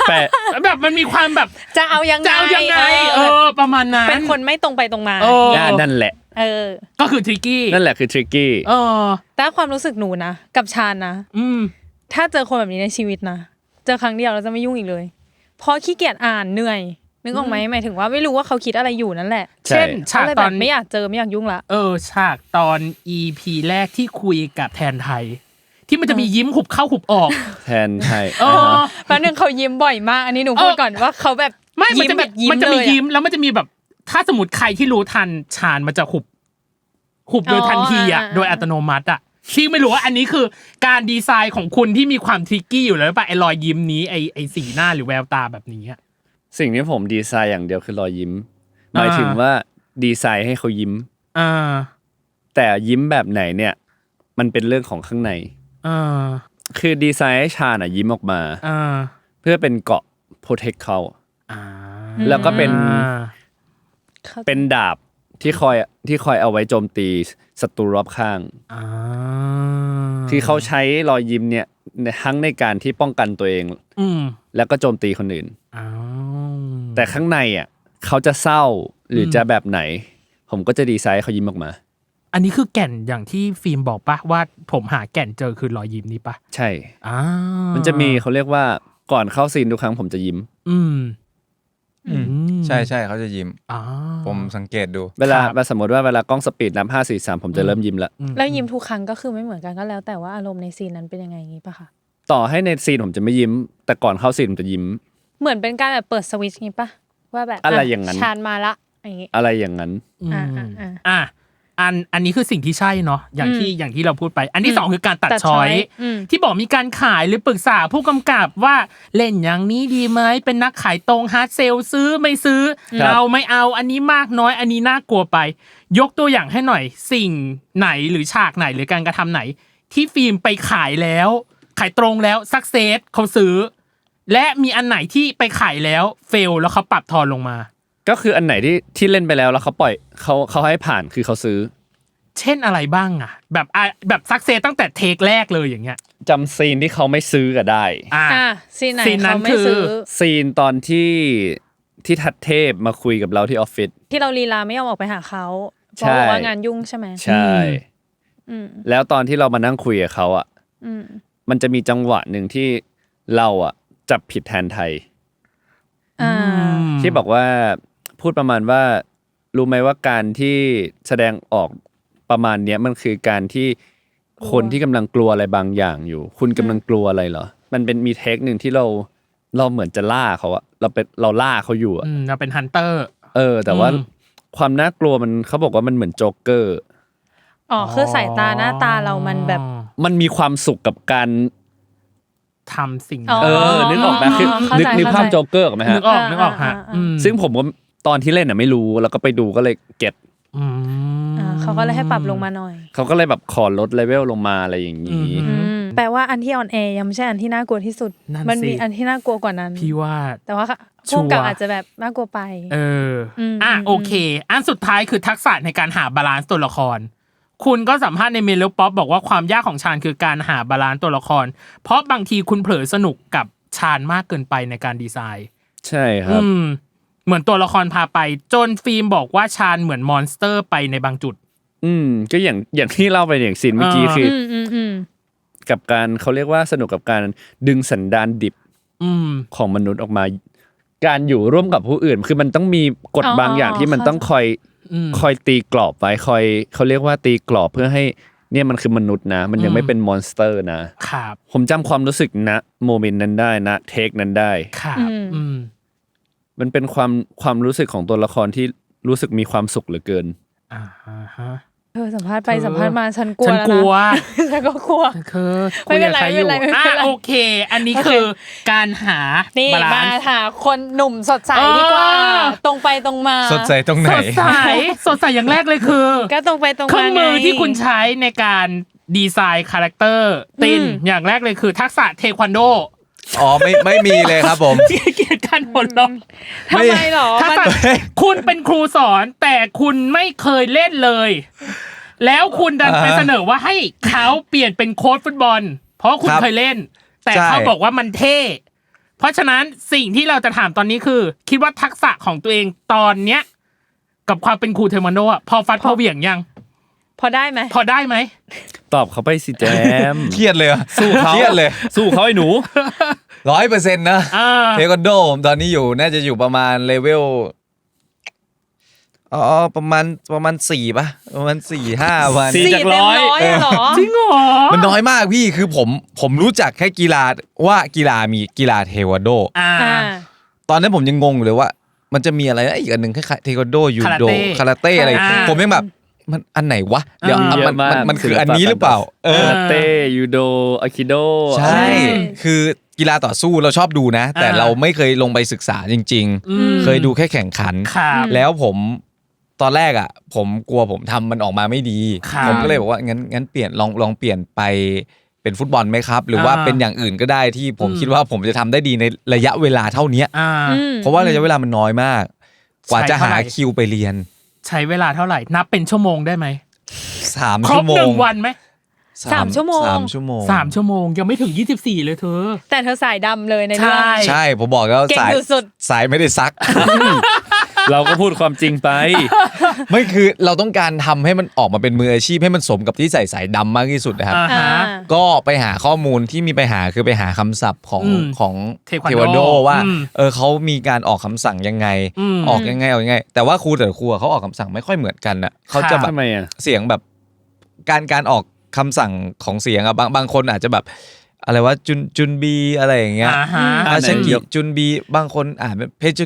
แปะ แบบมันมีความแบบ จะเอายังไง จะเอายังไงประมาณนั้น เป็นคนไม่ตรงไปตรงมา นั่นแหละ ก็คือทริกกี้ นั่นแหละคือทริกกี้ แต่ความรู้สึกหนูนะกับชาญนะถ้าเจอคนแบบนี้ในชีวิตนะเจอครั้งเดียวเราจะไม่ยุ่งอีกเลยเพราะขี้เกียจอ่านเหนื่อยนึกออกไหมหมายถึงว่าไม่รู้ว่าเขาคิดอะไรอยู่นั่นแหละ เช่นฉาก ก็เลย ต แบ อน บไม่อยากเจอไม่อยากยุ่งละ ฉากตอน EP แรกที่คุยกับแทนไทย ที่มันจะมียิ้มหุบเข้าหุบออก แทนใช่ แป๊บนึงเขายิ้มบ่อยมากอันนี้หนูพูดก่อนว่าเขาแบบ ไม่มัน ยิ้ม จะ แบ แบบ บ ยิ้ม มันจะ เล มี ย ยิ้มแล้วมันจะมีแบบถ้าสมมติใครที่รู้ทันชาญมันจะหุบโดยทันทีโดยอัตโนมัติที่ไม่รู้ว่าอันนี้คือการดีไซน์ของคุณที่มีความทริกกี้อยู่แล้วป่ะไอ้รอยยิ้มนี้ไอ้สีหน้าหรือแววตาแบบนี้ สิ่งที่ผมดีไซน์อย่างเดียวคือรอยยิ้มหมายถึงว่าดีไซน์ให้เขายิ้มแต่ยิ้มแบบไหนเนี่ยมันเป็นเรื่องของข้างใน คือดีไซน์ให้ชาญยิ้มออกมาเพื่อเป็นเกราะโปรเทคเขาแล้วก็เป็นดาบที่คอยเอาไว้โจมตีศัตรูรอบข้างที่เขาใช้รอยยิ้มเนี่ยทั้งในการที่ป้องกันตัวเองแล้วก็โจมตีคนอื่นแต่ข้างในอ่ะเขาจะเศร้าหรือจะแบบไหนผมก็จะดีไซน์เขายิ้มออกมาอันนี้คือแก่นอย่างที่ฟิล์มบอกปะว่าผมหาแก่นเจอคือรอยยิ้มนี่ปะใช่มันจะมีเขาเรียกว่าก่อนเข้าซีนทุกครั้งผมจะยิ้มใช่เขาจะยิ้มผมสังเกตดูเวลาสมมติว่าเวลากล้องสปีดนับ5 4 3ผมจะเริ่มยิ้มแล้วยิ้มทุกครั้งก็คือไม่เหมือนกันก็แล้วแต่ว่าอารมณ์ในซีนนั้นเป็นยังไงงี้ป่ะคะต่อให้ในซีนผมจะไม่ยิ้มแต่ก่อนเข้าซีนผมจะยิ้มเหมือนเป็นการแบบเปิดสวิตช์งี้ป่ะว่าแบบอะไรอย่างนั้นชาญมาละอย่างงี้อะไรอย่างนั้นอันนี้คือสิ่งที่ใช่เนาะอย่างที่เราพูดไปอันที่2คือการตัดช้อยที่บอกมีการขายหรือปรึกษาผู้กำกับว่าเล่นอย่างนี้ดีไหมเป็นนักขายตรงฮาร์ดเซลซื้อไม่ซื้อเอาไม่เอาอันนี้มากน้อยอันนี้น่ากลัวไปยกตัวอย่างให้หน่อยสิ่งไหนหรือฉากไหนหรือการกระทำไหนที่ฟิล์มไปขายแล้วขายตรงแล้วซักเซสเขาซื้อและมีอันไหนที่ไปขายแล้วเฟลแล้วเขาปรับทอนลงมาก็คืออันไหนที่เล่นไปแล้วเขาปล่อยเขาให้ผ่านคือเขาซื้อเช่นอะไรบ้างอะแบบซักเซสตั้งแต่เทคแรกเลยอย่างเงี้ยจำซีนที่เขาไม่ซื้อก็ได้ซีนไหนเขาไม่ซื้อซีนตอนที่ทัดเทพมาคุยกับเราที่ออฟฟิศที่เราลีลาไม่ยอมออกไปหาเขาเพราะว่างานยุ่งใช่ไหมใช่แล้วตอนที่เรามานั่งคุยกับเขาอ่ะมันจะมีจังหวะหนึ่งที่เราอ่ะจับผิดแทนไทยที่บอกว่าพูดประมาณว่ารู้ไหมว่าการที่แสดงออกประมาณเนี้ยมันคือการที่คนที่กำลังกลัวอะไรบางอย่างอยู่คุณกำลังกลัวอะไรเหรอมันเป็นมีเทคนึงที่เราเหมือนจะล่าเขาอะเราล่าเขาอยู่อะเราเป็นฮันเตอร์แต่ว่าความน่ากลัวมันเขาบอกว่ามันเหมือนโจ๊กเกอร์คือสายตาหน้าตาเรามันแบบมันมีความสุขกับการทำสิ่งนึกออกไหมคือนึกภาพโจ๊กเกอร์ไหมฮะนึกออกฮะซึ่งผมก็ตอนที่เล่นอ่ะไม่รู้แล้วก็ไปดูก็เลยเก็ตเขาก็เลยให้ปรับลงมาหน่อยเขาก็เลยแบบขอลดเลเวลลงมาอะไรอย่างนี้แปลว่าอันที่ออนแอร์ยังไม่ใช่อันที่น่ากลัวที่สุดมันมีอันที่น่ากลัวกว่านั้นพี่ว่าแต่ว่าพวกกับอาจจะแบบน่ากลัวไปโอเคอันสุดท้ายคือทักษะในการหาบาลานซ์ตัวละครคุณก็สัมภาษณ์ในเมโลป๊อปบอกว่าความยากของชาญคือการหาบาลานซ์ตัวละครเพราะบางทีคุณเผลอสนุกกับชาญมากเกินไปในการดีไซน์ใช่ครับเหมือนตัวละครพาไปจนฟิล์มบอกว่าชาญเหมือนมอนสเตอร์ไปในบางจุดก็อย่างที่เล่าไปอย่างซีนเมื่อกี้คือกับการเขาเรียกว่าสนุกกับการดึงสันดานดิบของมนุษย์ออกมาการอยู่ร่วมกับผู้อื่นคือมันต้องมีกฎบางอย่างที่มันต้องคอยตีกรอบไว้คอยเขาเรียกว่าตีกรอบเพื่อให้เนี่ยมันคือมนุษย์นะมันยังไม่เป็นมอนสเตอร์นะครับผมจำความรู้สึกนะโมเมนต์นั้นได้นะเทคนั้นได้ครับมันเป็นความรู้สึกของตัวละครที่รู้สึกมีความสุขเหลือเกินสัมภาษณ์ไปสัมภาษณ์มาฉันกลัวแล้วนะฉันก็กลัวไม่เป็นไรโอเคอันนี้คือการหาบาลานซ์มาหาคนหนุ่มสดใสดีกว่าตรงไปตรงมาสดใสตรงไหนสดใสอย่างแรกเลยคือก็ตรงไปตรงมาเครื่องมือที่คุณใช้ในการดีไซน์คาแรคเตอร์ตินอย่างแรกเลยคือทักษะเทควันโดไม่มีเลยครับผมเกลียดการผลลัพธ์ทำไมหรอคุณเป็นครูสอนแต่คุณไม่เคยเล่นเลยแล้วคุณดันไปเสนอว่าให้เขาเปลี่ยนเป็นโค้ชฟุตบอลเพราะคุณเคยเล่นแต่เขาบอกว่ามันเท่เพราะฉะนั้นสิ่งที่เราจะถามตอนนี้คือคิดว่าทักษะของตัวเองตอนเนี้ยกับความเป็นครูเทอร์มาโนอ่ะพอฟัดพอเหวี่ยงยังพอได้ไหมตอบเขาไปสิแจมเครียดเลยสู้เขาเครียดเลยสู้เขาไอ้หนู 100% นะเทควันโดตอนนี้อยู่น่าจะอยู่ประมาณเลเวลประมาณ4ป่ะประมาณ 4-5 วัน4จาก100หรอจริงเหรอมันน้อยมากพี่คือผมรู้จักแค่กีฬาว่ากีฬามีกีฬาเทควันโดตอนนั้นผมยังงงอยู่เลยว่ามันจะมีอะไรอีกอันนึงคล้ายๆเทควันโดยูโดคาราเต้อะไรผมยังแบบมันอันไหนวะเดี๋ยวมันคืออันนี้หรือเปล่าคาราเต้ยูโดอาคิโดใช่คือกีฬาต่อสู้เราชอบดูนะแต่เราไม่เคยลงไปศึกษาจริงๆเคยดูแค่แข่งขันแล้วตอนแรกอ่ะผมกลัวผมทำมันออกมาไม่ดีผมก็เลยบอกว่างั้นเปลี่ยนลองเปลี่ยนไป เป็นฟุตบอลไหมครับหรือว่าเป็นอย่างอื่นก็ได้ที่ผมคิดว่าผมจะทำได้ดีในระยะเวลาเท่านี้เพราะว่าระยะเวลามันน้อยมากกว่าจะหาคิวไปเรียนใช้เวลาเท่าไหร่นับเป็นชั่วโมงได้ไหม3 ชั่วโมงครบ1 วันไหม3 ชั่วโมง3 ชั่วโมง3 ชั่วโมงยังไม่ถึง24เลยเธอแต่เธอสายดำเลยในเรื่องใช่ผมบอกแล้วสายไม่ได้ซักเราก็พูดความจริงไปไม่คือเราต้องการทำให้มันออกมาเป็นมืออาชีพให้มันสมกับที่ใส่สายดำมากที่สุดนะครับก็ไปหาข้อมูลที่มีไปหาคือไปหาคำศัพท์ของเทควันโดว่าเขามีการออกคำสั่งยังไงออกยังไงแต่ว่าครูแต่ละครูเขาออกคำสั่งไม่ค่อยเหมือนกันอ่ะเขาจะแบบเสียงแบบการออกคำสั่งของเสียงอ่ะบางคนอาจจะแบบอะไรว่าจุนบีอะไรอย่างเงี้ยอาชกิจุนบีบางคนอ่านเป็นเพช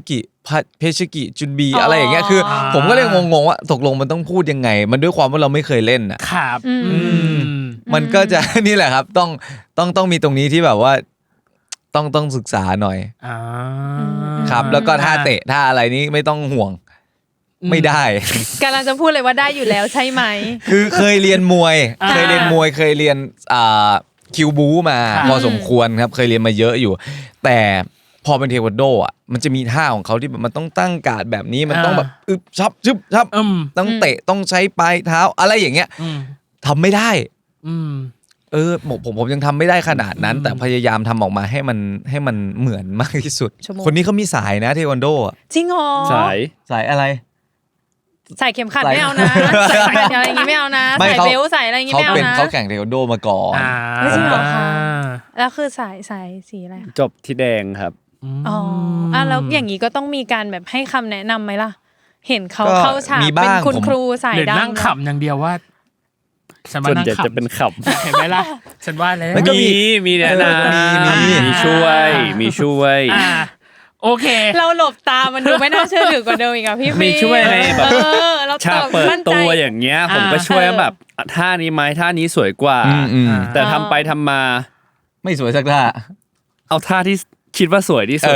กิจุนบีอะไรอย่างเงี้ยคือผมก็เลยงงว่าตกลงมันต้องพูดยังไงมันด้วยความว่าเราไม่เคยเล่นอ่ะครับมันก็จะนี่แหละครับต้องมีตรงนี้ที่แบบว่าต้องศึกษาหน่อยครับแล้วก็ท่าเตะท่าอะไรนี้ไม่ต้องห่วงไม่ได้กำลังจะพูดเลยว่าได้อยู่แล้วใช่ไหมคือเคยเรียนมวยเคยเรียนคิวบูมาพอสมควรครับเคยเรียนมาเยอะอยู่แต่พอเป็นเทควันโดอ่ะมันจะมีท่าของเขาที่แบบมันต้องตั้งการ์ดแบบนี้มันต้องแบบอึบชับต้องเตะต้องใช้ปลายเท้าอะไรอย่างเงี้ยทำไม่ได้ผมยังทำไม่ได้ขนาดนั้นแต่พยายามทำออกมาให้มันเหมือนมากที่สุดคนนี้เขามีสายนะเทควันโดอ่ะจริงเหรอสายอะไรใส่เข็มขัดไม่เอานะใส่อะไรอย่างงี้ไม่เอานะใส่เบลใส่อะไรอย่างงี้ไม่เอานะเขาแข่งเทควันโดมาก่อนไม่จริงเหรอคะแล้วคือสายสีอะไรจบที่แดงครับอ๋อแล้วอย่างงี้ก็ต้องมีการแบบให้คำแนะนำไหมล่ะเห็นเขาเข้าฉากเป็นคุณครูสายดำนั่งขำอย่างเดียวว่าส่วนใหญ่จะเป็นขำเห็นไหมล่ะฉันว่าแล้วมีแนะนำมีช่วยโอเคเราหลบตามันดูไม่น่าเชื่อถือกว่าเดิมอีกอ่ะพี่มีช่วยในแบบฉากเปิดตัวอย่างเงี้ยผมก็ช่วยแบบท่านี้ไหมท่านี้สวยกว่าแต่ทำไปทำมาไม่สวยสักท่าเอาท่าที่คิดว่าสวยที่สุด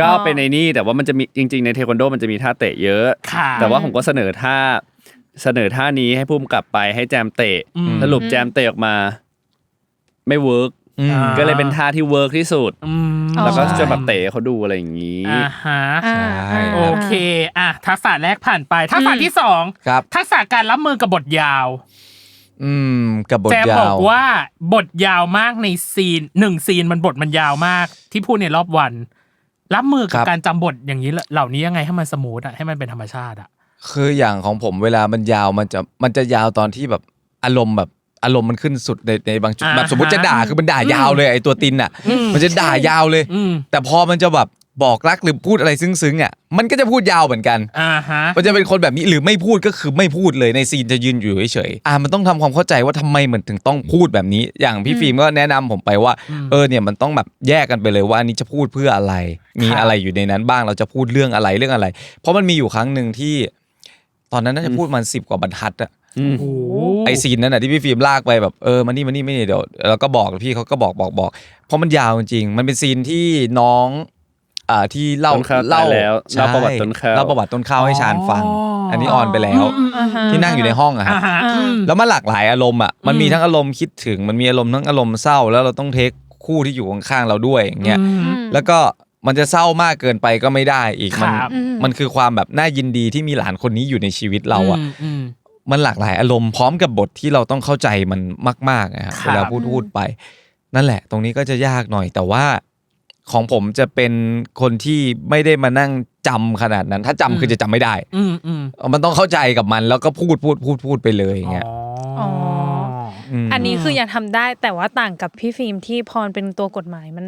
ก็เป็นในนี่แต่ว่ามันจะมีจริงๆในเทควันโดมันจะมีท่าเตะเยอะแต่ว่าผมก็เสนอท่านี้ให้พุ่มกลับไปให้แจมเตะสรุปแจมเตะออกมาไม่เวิร์กก็เลยเป็นท่าที่เวิร์กที่สุดแล้วก็จะแบบเตะเขาดูอะไรอย่างนี้โอเคทักษะแรกผ่านไปทักษะที่2ทักษะการรับมือกับบทยาวกับบทยาวแจมบอกว่าบทยาวมากในซีน1ซีนมันยาวมากที่พูดในรอบวันรับมือกับการจำบทอย่างนี้เหล่านี้ยังไงให้มันสมูทให้มันเป็นธรรมชาติคืออย่างของผมเวลามันยาวมันจะยาวตอนที่แบบอารมณ์มันขึ้นสุดในบางจุดแบบสมมติจะด่าคือมันด่ายาวเลยไอ้ตัวตินอ่ะมันจะด่ายาวเลยแต่พอมันจะแบบบอกรักหรือพูดอะไรซึ้งๆอ่ะมันก็จะพูดยาวเหมือนกันมันจะเป็นคนแบบนี้หรือไม่พูดก็คือไม่พูดเลยในซีนจะยืนอยู่เฉยๆมันต้องทำความเข้าใจว่าทำไมเหมือนถึงต้องพูดแบบนี้อย่างพี่ฟิล์มก็แนะนำผมไปว่าเนี่ยมันต้องแบบแยกกันไปเลยว่าอันนี้จะพูดเพื่ออะไรมีอะไรอยู่ในนั้นบ้างเราจะพูดเรื่องอะไรเพราะมันมีอยู่ครั้งนึงที่ตอนนั้นน่าจะพูดมัน10 กว่าบรรทัดอ่ะไอซีนนั้นน่ะที่พี่ฟิล์มลากไปแบบมานี่ไม่เดี๋ยวแล้วก็บอกพี่เขาก็บอกเพราะมันยาวจริงๆมันเป็นซีนที่น้องที่เล่าประวัติต้นข้าวให้ชาญฟังอันนี้ออนไปแล้วที่นั่งอยู่ในห้องอะครับแล้วมันหลากหลายอารมณ์อะมันมีทั้งอารมณ์คิดถึงมันมีอารมณ์ทั้งอารมณ์เศร้าแล้วเราต้องเทคคู่ที่อยู่ข้างๆเราด้วยอย่างเงี้ยแล้วก็มันจะเศร้ามากเกินไปก็ไม่ได้อีกมันคือความแบบน่ายินดีที่มีหลานคนนี้อยู่ในชีวิตเราอะมันหลากหลายอารมณ์พร้อมกับบทที่เราต้องเข้าใจมันมากๆนะครับเวลาพูดไปนั่นแหละตรงนี้ก็จะยากหน่อยแต่ว่าของผมจะเป็นคนที่ไม่ได้มานั่งจำขนาดนั้นถ้าจำคือจะจำไม่ได้มันต้องเข้าใจกับมันแล้วก็พูดไปเลยอย่างเงี้ยอันนี้คือยังทำได้แต่ว่าต่างกับพี่ฟิล์มที่พรเป็นตัวกฎหมายมัน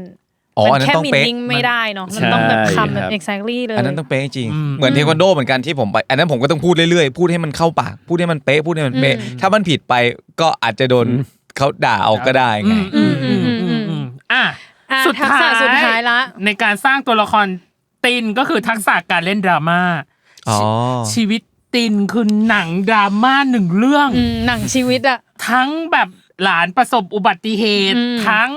แค่มินนิ่งไม่ได้เนาะมันต้องแบบคำแบบ exactly เลยอันนั้นต้องเป๊ะจริงเหมือนเทควันโดเหมือนกันที่ผมไปอันนั้นผมก็ต้องพูดเรื่อยๆพูดให้มันเข้าปากพูดให้มันเป๊ะถ้ามันผิดไปก็อาจจะโดนเขาด่าเอาก็ได้ไงสุดท้ายละในการสร้างตัวละครตินก็คือทักษะการเล่นดราม่าชีวิตตินคือหนังดราม่า1เรื่องหนังชีวิตอะทั้งแบบหลานประสบอุบัติเหตุทั้ง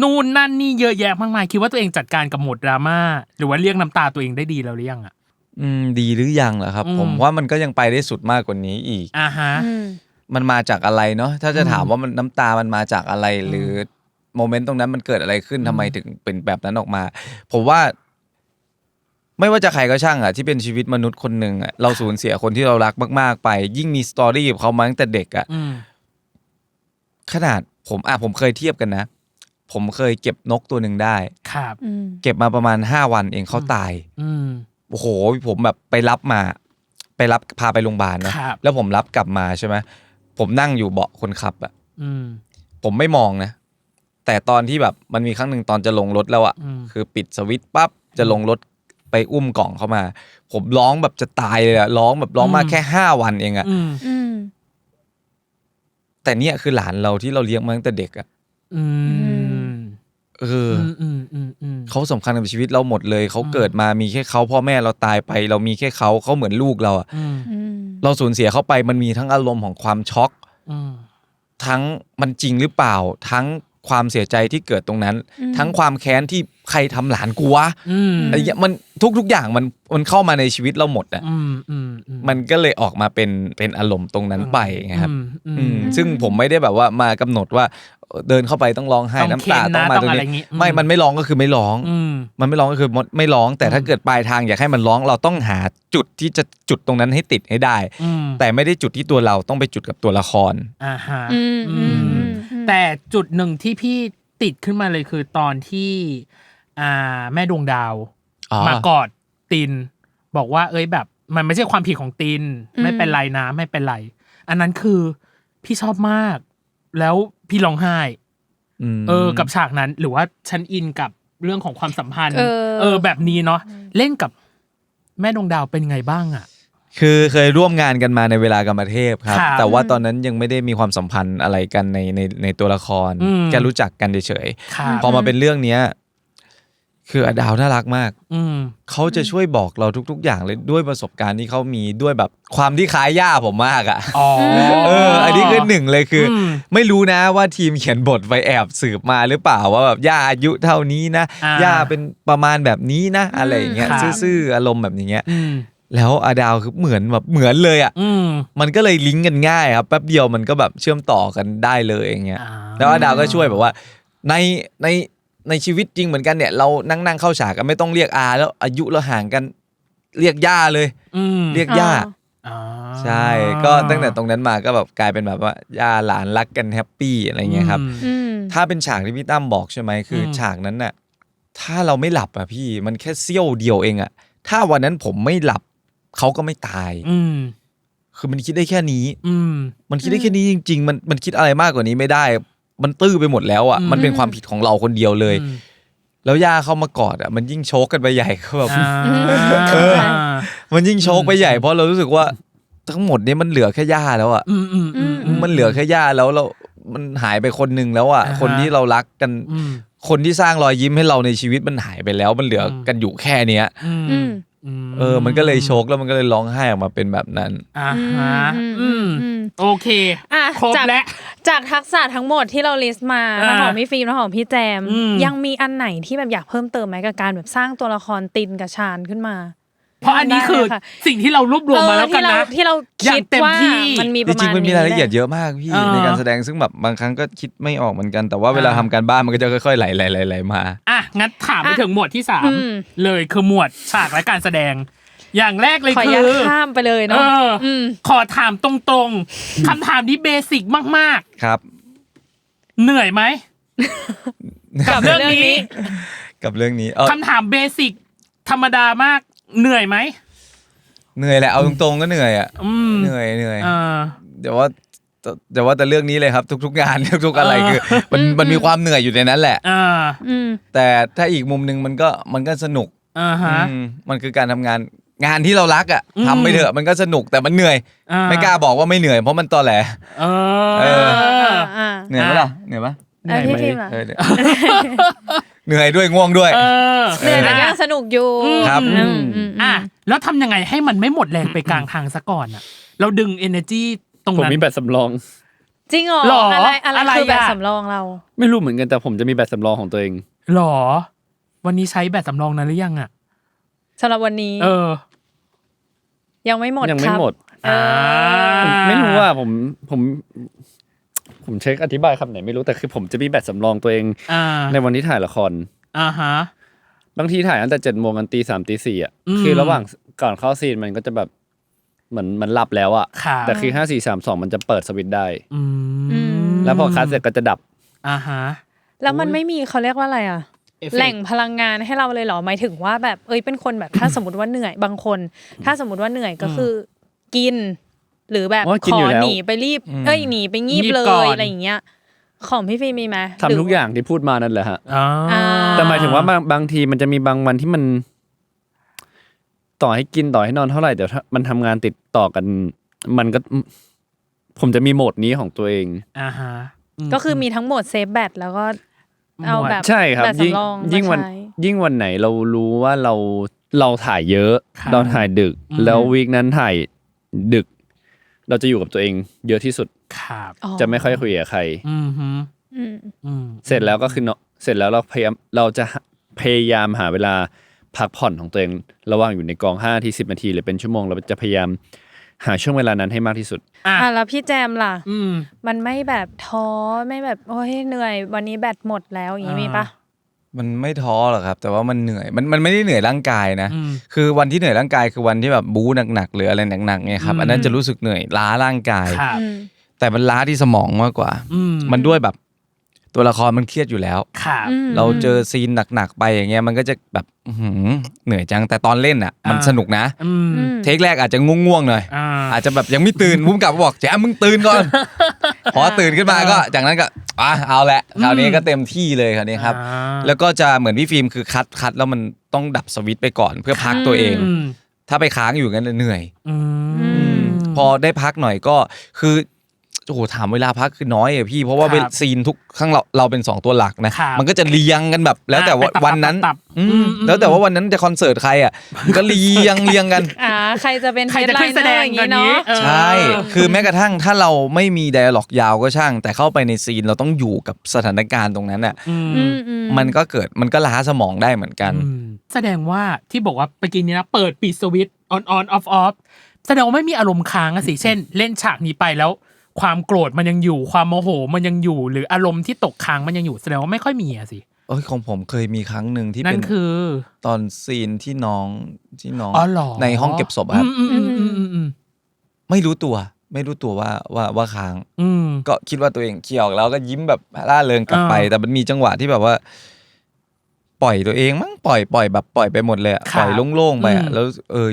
นู่นนั่นนี่เยอะแยะมากมายคิดว่าตัวเองจัดการกับโหมดดราม่าหรือว่าเรียกน้ำตาตัวเองได้ดีแล้วหรือยังดีหรือยังล่ะครับผมว่ามันก็ยังไปได้สุดมากกว่านี้อีก มันมาจากอะไรเนาะถ้าจะถามว่ามันน้ำตามันมาจากอะไรหรือโมเมนต์ตรงนั้นมันเกิดอะไรขึ้นทำไมถึงเป็นแบบนั้นออกมาผมว่าไม่ว่าจะใครก็ช่างอ่ะที่เป็นชีวิตมนุษย์คนหนึ่งอ่ะเราสูญเสียคนที่เรารักมากๆไปยิ่งมีสตอรี่กับเขามาตั้งแต่เด็กอ่ะขนาดผมเคยเทียบกันนะผมเคยเก็บนกตัวหนึ่งได้ครับเก็บมาประมาณ5 วันเองเขาตายโอ้โหผมแบบไปรับพาไปโรงพยาบาลนะแล้วผมรับกลับมาใช่ไหมผมนั่งอยู่เบาะคนขับอ่ะผมไม่มองนะแต่ตอนที่แบบมันมีครั้งหนึ่งตอนจะลงรถแล้วอ่ะคือปิดสวิตช์ปั๊บจะลงรถไปอุ้มกล่องเข้ามาผมร้องแบบจะตายเลยอะร้องมาแค่5 วันเองอะแต่เนี่ยคือหลานเราที่เราเลี้ยงมาตั้งแต่เด็กอะเขาสำคัญกับชีวิตเราหมดเลยเขาเกิดมามีแค่เขาพ่อแม่เราตายไปเรามีแค่เขาเหมือนลูกเราอะเราสูญเสียเขาไปมันมีทั้งอารมณ์ของความช็อกทั้งมันจริงหรือเปล่าทั้งความเสียใจที่เกิดตรงนั้นทั้งความแค้นที่ใครทำหลานกูวะมันทุกอย่างมันเข้ามาในชีวิตเราหมดอ่ะมันก็เลยออกมาเป็นอารมณ์ตรงนั้นไปไงครับซึ่งผมไม่ได้แบบว่ามากำหนดว่าเดินเข้าไปต้องร้องไห้น้ำตาต้องมาตรงนี้ไม่มันไม่ร้องก็คือไม่ร้องมันไม่ร้องก็คือไม่ร้องแต่ถ้าเกิดปลายทางอยากให้มันร้องเราต้องหาจุดที่จะจุดตรงนั้นให้ติดให้ได้แต่ไม่ได้จุดที่ตัวเราต้องไปจุดกับตัวละครแต่จุดหนึ่งที่พี่ติดขึ้นมาเลยคือตอนที่แม่ดวงดาวมากอดตินบอกว่าแบบมันไม่ใช่ความผิดของตินไม่เป็นไรนะไม่เป็นไรอันนั้นคือพี่ชอบมากแล้วพี่ร้องไห้กับฉากนั้นหรือว่าฉันอินกับเรื่องของความสัมพันธ์แบบนี้เนาะเล่นกับแม่ดวงดาวเป็นไงบ้างอ่ะคือเคยร่วมงานกันมาในเวลากรรมเทพครับแต่ว่าตอนนั้นยังไม่ได้มีความสัมพันธ์อะไรกันในตัวละครแค่รู้จักกันเฉยๆพอมาเป็นเรื่องเนี้ยคืออดาวน่ารักมากเขาจะช่วยบอกเราทุกๆอย่างเลยด้วยประสบการณ์ที่เขามีด้วยแบบความที่คล้ายย่าผมมากอ่ะอันนี้คือหนึ่งเลยคือไม่รู้นะว่าทีมเขียนบทไปแอบสืบมาหรือเปล่าว่าแบบย่าอายุเท่านี้นะย่าเป็นประมาณแบบนี้นะอะไรอย่างเงี้ยซื่อๆอารมณ์แบบนี้แล้วอดาวคือเหมือนเลยอ่ะมันก็เลยลิงก์กันง่ายครับแป๊บเดียวมันก็แบบเชื่อมต่อกันได้เลยอย่างเงี้ยแล้วอดาวก็ช่วยแบบว่าในชีวิตจริงเหมือนกันเนี่ยเรานั่งเข้าฉากกันไม่ต้องเรียกอาแล้วอายุเราห่างกันเรียกย่าเลยเรียกย่าใช่ก็ตั้งแต่ตรงนั้นมาก็แบบกลายเป็นแบบว่าย่าหลานรักกันแฮปปี้อะไรเงี้ยครับถ้าเป็นฉากที่พี่ตั้มบอกใช่ไหมคือฉากนั้นน่ะถ้าเราไม่หลับอ่ะพี่มันแค่เสี้ยวเดียวเองอ่ะถ้าวันนั้นผมไม่หลับเขาก็ไม่ตายคือมันคิดได้แค่นี้มันคิดได้แค่นี้จริงๆมันคิดอะไรมากกว่านี้ไม่ได้มันตื้อไปหมดแล้วอ่ะมันเป็นความผิดของเราคนเดียวเลยแล้วย่าเข้ามากอดอ่ะมันยิ่งโชกกันไปใหญ่ก็แบบมันยิ่งโชกไปใหญ่เพราะเรารู้สึกว่าทั้งหมดนี้มันเหลือแค่ย่าแล้วอ่ะมันเหลือแค่ย่าแล้วเรามันหายไปคนนึงแล้วอ่ะคนที่เรารักกันคนที่สร้างรอยยิ้มให้เราในชีวิตมันหายไปแล้วมันเหลือกันอยู่แค่เนี้ยมันก็เลยโชกแล้วมันก็เลยร้องไห้ออกมาเป็นแบบนั้นโอเคครบแล้วจากทักษะทั้งหมดที่เราลิสต์มาทั้งของพี่ฟิล์มทั้งของพี่แจมยังมีอันไหนที่แบบอยากเพิ่มเติมไหมกับการแบบสร้างตัวละครตินกับชาญขึ้นมาเพราะอันนี้คือสิ่งที่เรารวบรวมมาแล้วกันนะที่เราคิดว่ามันมีประมาณนี้จริงๆมันมีรายละเอียดเยอะมากพี่ในการแสดงซึ่งแบบบางครั้งก็คิดไม่ออกเหมือนกันแต่ว่าเวลาทำการบ้านมันก็จะค่อยๆไหลมางั้นถามไปถึงหมวดที่3เลยคือหมวดฉากและการแสดงอย่างแรกเลยคือข้ามไปเลยเนาะขอถามตรงๆคำถามนี้เบสิกมากๆครับเหนื่อยไหมกับเรื่องนี้คำถามเบสิกธรรมดามากเหนื่อยไหมเหนื่อยแหละเอาตรงๆก็เหนื่อยอ่ะเหนื่อยเดี๋ยวว่าแต่เรื่องนี้เลยครับทุกๆงานทุกๆอะไรคือมันมีความเหนื่อยอยู่ในนั้นแหละแต่ถ้าอีกมุมนึงมันก็สนุกมันคือการทำงานที่เรารักอ่ะทำไปเถอะมันก็สนุกแต่มันเหนื่อยไม่กล้าบอกว่าไม่เหนื่อยเพราะมันตอแหลเหนื่อยไหมล่ะเหนื่อยปะเหนื่อยไหมเหนื่อยด้วยง่วงด้วยเหนื่อยแต่ยังสนุกอยู่ครับแล้วทำยังไงให้มันไม่หมดแรงไปกลางทางซะก่อนอ่ะเราดึง energy ตรงนั้นผมมีแบตสำรองจริงเหรออะไรคือแบตสำรองเราไม่รู้เหมือนกันแต่ผมจะมีแบตสำรองของตัวเองหรอวันนี้ใช้แบตสำรองนั้นหรือยังอ่ะสำหรับวันนี้ ยังไม่หมด ยังไม่ ครับ หมด ไม่รู้ว่าผมเช็คอธิบายคำไหนไม่รู้แต่คือผมจะมีแบตสำรองตัวเองในวันที่ถ่ายละครบางทีถ่ายตั้งแต่7 โมงกันตี 3 ตี 4อ่ะคือระหว่างก่อนเข้าซีนมันก็จะแบบเหมือนมันหลับแล้วอ่ะแต่คือ5 4 3 2มันจะเปิดสวิตช์ได้แล้วพอคัสเสร็จก็จะดับแล้วมันไม่มีเขาเรียกว่าอะไรอ่ะแหล่งพลังงานให้เราเลยเหรอหมายถึงว่าแบบเป็นคนแบบถ้าสมมติว่าเหนื่อยบางคนถ้าสมมติว่าเหนื่อยก็คือกินหรือแบบขอหนีไปรีบหนีไปงีบเลยอะไรอย่างเงี้ยของพี่ฟิล์มมีไหมทำทุกอย่างที่พูดมานั่นแหละฮะแต่หมายถึงว่าบางทีมันจะมีบางวันที่มันต่อให้กินต่อให้นอนเท่าไหร่เดี๋ยวมันทำงานติดต่อกันมันก็ผมจะมีโหมดนี้ของตัวเองก็คือมีทั้งโหมดเซฟแบตแล้วก็เอาแบบใช่ครับยิ่งวันไหนเรารู้ว่าเราถ่ายเยอะเราถ่ายดึกแล้ววีคนั้นถ่ายดึกเราจะอยู่กับตัวเองเยอะที่สุดจะไม่ค่อยคุยกับใครเสร็จแล้วก็คือเสร็จแล้วเราจะพยายามหาเวลาพักผ่อนของตัวเองระหว่างอยู่ในกอง5 นาที 10 นาทีหรือเป็นชั่วโมงเราจะพยายามหาช่วงเวลานั้นให้มากที่สุดแล้วพี่แจมล่ะมันไม่แบบท้อไม่แบบโอ้ยเหนื่อยวันนี้แบตหมดแล้วอย่างนี้มีปะมันไม่ท้อหรอกครับแต่ว่ามันเหนื่อยมันไม่ได้เหนื่อยร่างกายนะคือวันที่เหนื่อยร่างกายคือวันที่แบบบู๊หนักๆหรืออะไรหนักๆไงครับอันนั้นจะรู้สึกเหนื่อยล้าร่างกายแต่มันล้าที่สมองมากกว่ามันด้วยแบบตัวละครมันเครียดอยู่แล้วเราเจอซีนหนักๆไปอย่างเงี้ยมันก็จะแบบเหนื่อยจังแต่ตอนเล่นอ่ะมันสนุกนะเทคแรกอาจจะง่วงๆหน่อยอาจจะแบบยังไม่ตื่นพุ่งกลับบอกแจ๊มึงตื่นก่อนพอตื่นขึ้นมาก็จากนั้นก็เอาละคราวนี้ก็เต็มที่เลยคราวนี้ครับแล้วก็จะเหมือนพี่ฟิล์มคือคัดแล้วมันต้องดับสวิตช์ไปก่อนเพื่อพักตัวเองถ้าไปค้างอยู่งั้นเหนื่อยพอได้พักหน่อยก็คือโอ้โหถามเวลาพักคือน้อยอะพี่เพราะว่าซีนทุกครั้งเราเป็น2ตัวหลักนะมันก็จะเรียงกันแบบแล้วแต่ว่าวันนั้นแล้วแต่ว่าวันนั้นจะคอนเสิร์ตใครอ่ะก็เรียงกันใครจะเป็นเฮดไลเนอร์อย่างนี้เนาะใช่คือแม้กระทั่งถ้าเราไม่มีไดอะล็อกยาวก็ช่างแต่เข้าไปในซีนเราต้องอยู่กับสถานการณ์ตรงนั้นอ่ะมันก็ล้าสมองได้เหมือนกันแสดงว่าที่บอกว่าเมื่อกี้นี้นะเปิดปิดสวิตช์ on off แสดงว่าไม่มีอารมณ์ค้างอะสิเช่นเล่นฉากนี้ไปแล้วความโกรธมันยังอยู่ความโมโหมันยังอยู่หรืออารมณ์ที่ตกค้างมันยังอยู่แสดงว่าไม่ค่อยมีอะสิของผมเคยมีครั้งนึงที่เป็นคือตอนซีนที่น้องในห้องเก็บศพครับไม่รู้ตัวว่าค้างก็คิดว่าตัวเองเคี่ยวแล้วก็ยิ้มแบบร่าเริงกลับไปแต่มันมีจังหวะที่แบบว่าปล่อยตัวเองมั้งปล่อยแบบปล่อยไปหมดเลยปล่อยโล่งๆไปแล้ว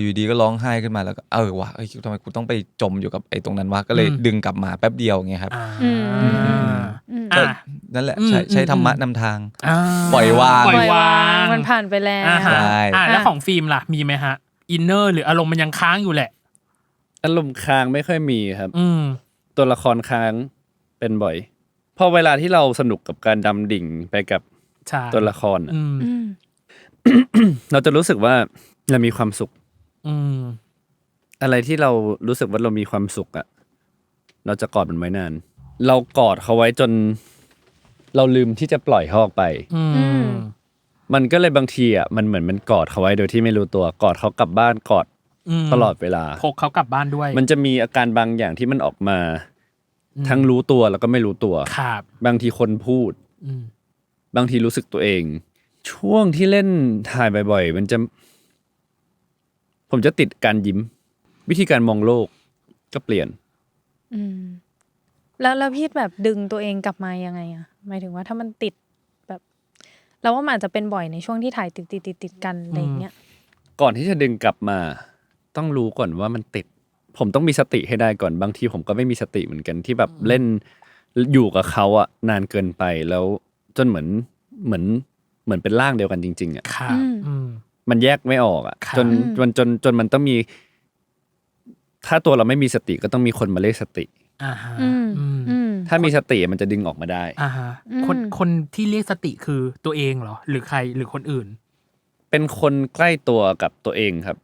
อยู่ดีก็ร้องไห้ขึ้นมาแล้วก็ว่ะทำไมกูต้องไปจมอยู่กับไอ้ตรงนั้นวะก็เลยดึงกลับมาแป๊บเดียวอย่างเงี้ยครับนั่นแหละใช้ธรรมะนำทางปล่อยวางมันผ่านไปแล้วใช่แล้วของฟิล์มล่ะมีไหมฮะอินเนอร์หรืออารมณ์มันยังค้างอยู่แหละอารมณ์ค้างไม่ค่อยมีครับตัวละครค้างเป็นบ่อยพอเวลาที่เราสนุกกับการดำดิ่งไปกับตัวละครเราจะรู้สึกว่าเรามีความสุขอะไรที่เรารู้สึกว่าเรามีความสุขอ่ะเราจะกอดมันไว้นานเรากอดเขาไว้จนเราลืมที่จะปล่อยเขาออกไปมันก็เลยบางทีอ่ะมันเหมือนมันกอดเขาไว้โดยที่ไม่รู้ตัวกอดเขากลับบ้านกอดตลอดเวลาพกเขากลับบ้านด้วยมันจะมีอาการบางอย่างที่มันออกมาทั้งรู้ตัวแล้วก็ไม่รู้ตัวบางทีคนพูดบางทีรู้สึกตัวเองช่วงที่เล่นถ่ายบ่อยๆมันจะผมจะติดการยิ้มวิธีการมองโลกก็เปลี่ยนแล้วพี่แบบดึงตัวเองกลับมายังไงอ่ะหมายถึงว่าถ้ามันติดแบบเราว่ามันอาจจะเป็นบ่อยในช่วงที่ถ่ายติดกันอะไรอย่างเงี้ยก่อนที่จะดึงกลับมาต้องรู้ก่อนว่ามันติดผมต้องมีสติให้ได้ก่อนบางทีผมก็ไม่มีสติเหมือนกันที่แบบเล่นอยู่กับเขาอ่ะนานเกินไปแล้วจนเหมือนเป็นร่างเดียวกันจริงๆอ่ะมันแยกไม่ออกอ่ะจนมันต้องมีถ้าตัวเราไม่มีสติก็ต้องมีคนมาเรียกสติถ้ามีสติมันจะดึงออกมาได้คนที่เรียกสติคือตัวเองเหรอหรือใครหรือคนอื่นเป็นคนใกล้ตัวกับตัวเองครับ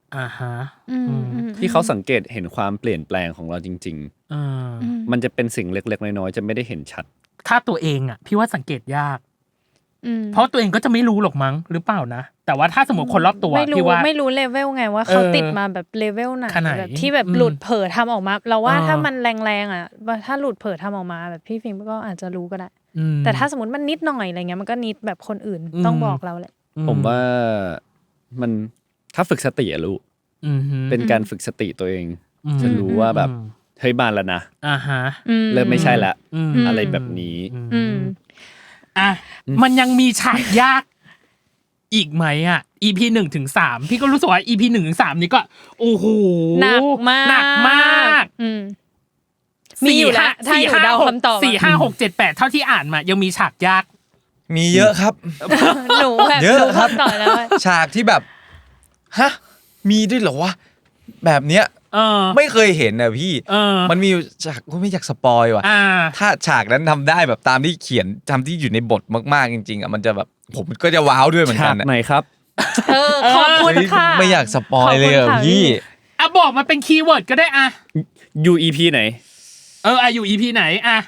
ที่เขาสังเกตเห็นความเปลี่ยนแปลงของเราจริงๆมันจะเป็นสิ่งเล็กๆน้อยๆจะไม่ได้เห็นชัดถ้าตัวเองอ่ะพี่ว่าสังเกตยาก เพราะตัวเองก็จะไม่รู้หรอกมั้งหรือเปล่านะแต่ว่าถ้าสมมติคนรอบตัว ไม่ พี่ รู้ ว่า ไม่รู้เลเวลไงว่าเขาติดมาแบบเลเวลไหน ขนาดไหน แบบที่แบบหลุดเผลอทำออกมาเราว่า อ่า ถ้ามันแรงๆอ่ะถ้าหลุดเผลอทำออกมาแบบพี่ฟิล์มก็อาจจะรู้ก็ได้ อืม แต่ถ้าสมมติมันนิดหน่อยอะไรเงี้ยมันก็นิดแบบคนอื่น อืม ต้องบอกเราแหละ ผมว่ามันถ้าฝึกสติอะรู้ อืมฮึ เป็นการฝึกสติตัวเองจะรู้ว่าแบบเฮ้ยมาแล้วนะ อ่าฮะ เริ่มไม่ใช่ละ อืม อะไรแบบนี้ อืม อ่ะมันยังมีฉากยากอีกไหมอ่ะ EP 1-3พี่ก็รู้สึกว่า EP 1-3นี่ก็โอ้โห หนักมาก หนักมาก มีอยู่แล้วถ้าอยู่เดาคำตอบ 4-5-6-7-8เท่าที่อ่านมายังมีฉากยาก มีเยอะครับ หนูแบบ เยอะ รู้ ครับ คำตอบแล้วอะ ฉากที่แบบฮะมีด้วยเหรอวะแบบเนี้ย ไม่เคยเห็นนะพี่ มันมีอยู่ฉากก็ไม่อยากสปอยว่ะถ้าฉากนั้นทำได้แบบตามที่เขียนตามที่อยู่ในบทมากๆจริงๆอ่ะมันจะแบบผมก็จะว้าวด้วยเหมือนกั ฉาน ก อะ ไหนครับ ขอบคุณค่ะ ไม่อยากสปอยเลยอ่ะ ขอบคุณค่ะ พี่ อ่ะบอกมาเป็นคีย์เวิร์ดก็ได้อ่ะ อยู่ EP ไหน อยู่ EP ไหนอ่ะ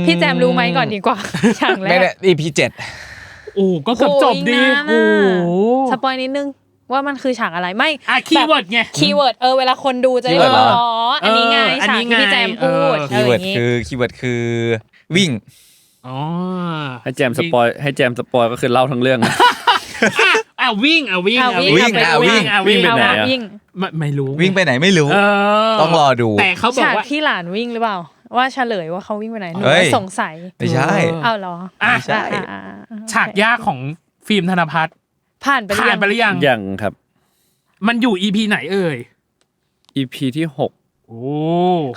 พี่แจมรู้ไหมก่อนดีกว่าฉากแร ไม่ ก ได้ EP 7 โอ้ก็เกือบจบดี โอ้ย โอ้ สปอยนิดนึงว่ามันคือฉากอะไรไม่ คีย์เวิร์ดไง คีย์เวิร์ดเวลาคนดูจะได้ คีย์เวิร์ดเหรอ อ๋ออันนี้ไง อัน ฉาก นี้ ที่พี่ ไง แจมพูด คีย์เวิร์ด ย่างงี้ คือวิ่ง อ๋อ ให้แจมสปอยก็คือเล่าทั้งเรื่อง วิ่ง วิ่ง วิ่ง ไปไหนอะ วิ่ง ไม่รู้ วิ่งไปไหนไม่รู้ ต้องรอดู แต่เขาบอก ฉาก ว่า ที่หลานวิ่งหรือเปล่า ว่าเฉลยว่าเขาวิ่งไปไหนหนู เฮ้ย สงสัย ไม่ใช่ อ้าวเหรอ ไม่ ใช่ อ่าฉากยากของฟิล์มธนภัทร ผ่านไป ผ่านไปหรือยัง ยังครับ มันอยู่ EP ไหนเอ่ย EP ที่6 โอ้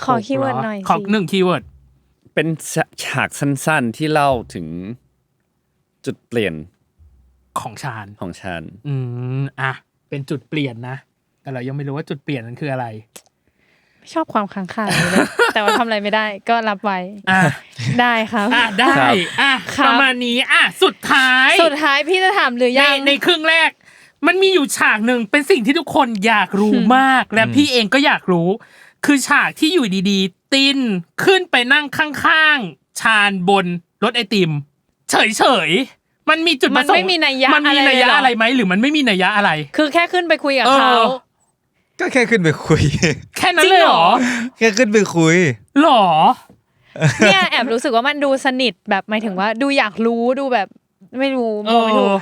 ขอคีย์เวิร์ดหน่อย ขอ สิ 1 คีย์เวิร์ด เป็นฉากสั้นๆที่เล่าถึงจุดเปลี่ยน ของชาญ ของชาญ เป็นจุดเปลี่ยนนะ แต่เรายังไม่รู้ว่าจุดเปลี่ยนนั้นคืออะไร ชอบความค้างคาเลยนะแต่ว่าทำอะไรไม่ได้ก็รับไว้ อ่ะ ได้ครับ ได้ ครับ ครับ ประมาณนี้สุดท้าย สุดท้ายพี่จะถามหรือยัง ในครึ่งแรก มันมีอยู่ฉากหนึ่งเป็นสิ่งที่ทุกคนอยากรู้มาก และพี่เองก็อยากรู้ คือฉากที่อยู่ดีๆ ตินขึ้นไปนั่งข้างๆชาญบนรถไอติม เฉยๆมันมีจุดประสงค์ มันไม่มีนัยยะ มันมีนัยยะ อะไรเลยเหรออ อะไรไหมหรือมันไม่มีนัยยะอะไร คือแค่ขึ้นไปคุยกับเขา ก็แค่ขึ้นไปคุย แค่นั้นเลยเหรอ แค่ขึ้นไปคุย หรอ เนี่ยแอบรู้สึกว่ามันดูสนิทแบบหมายถึงว่าดูอยากรู้ดูแบบไม่รู้มองไม่ถูก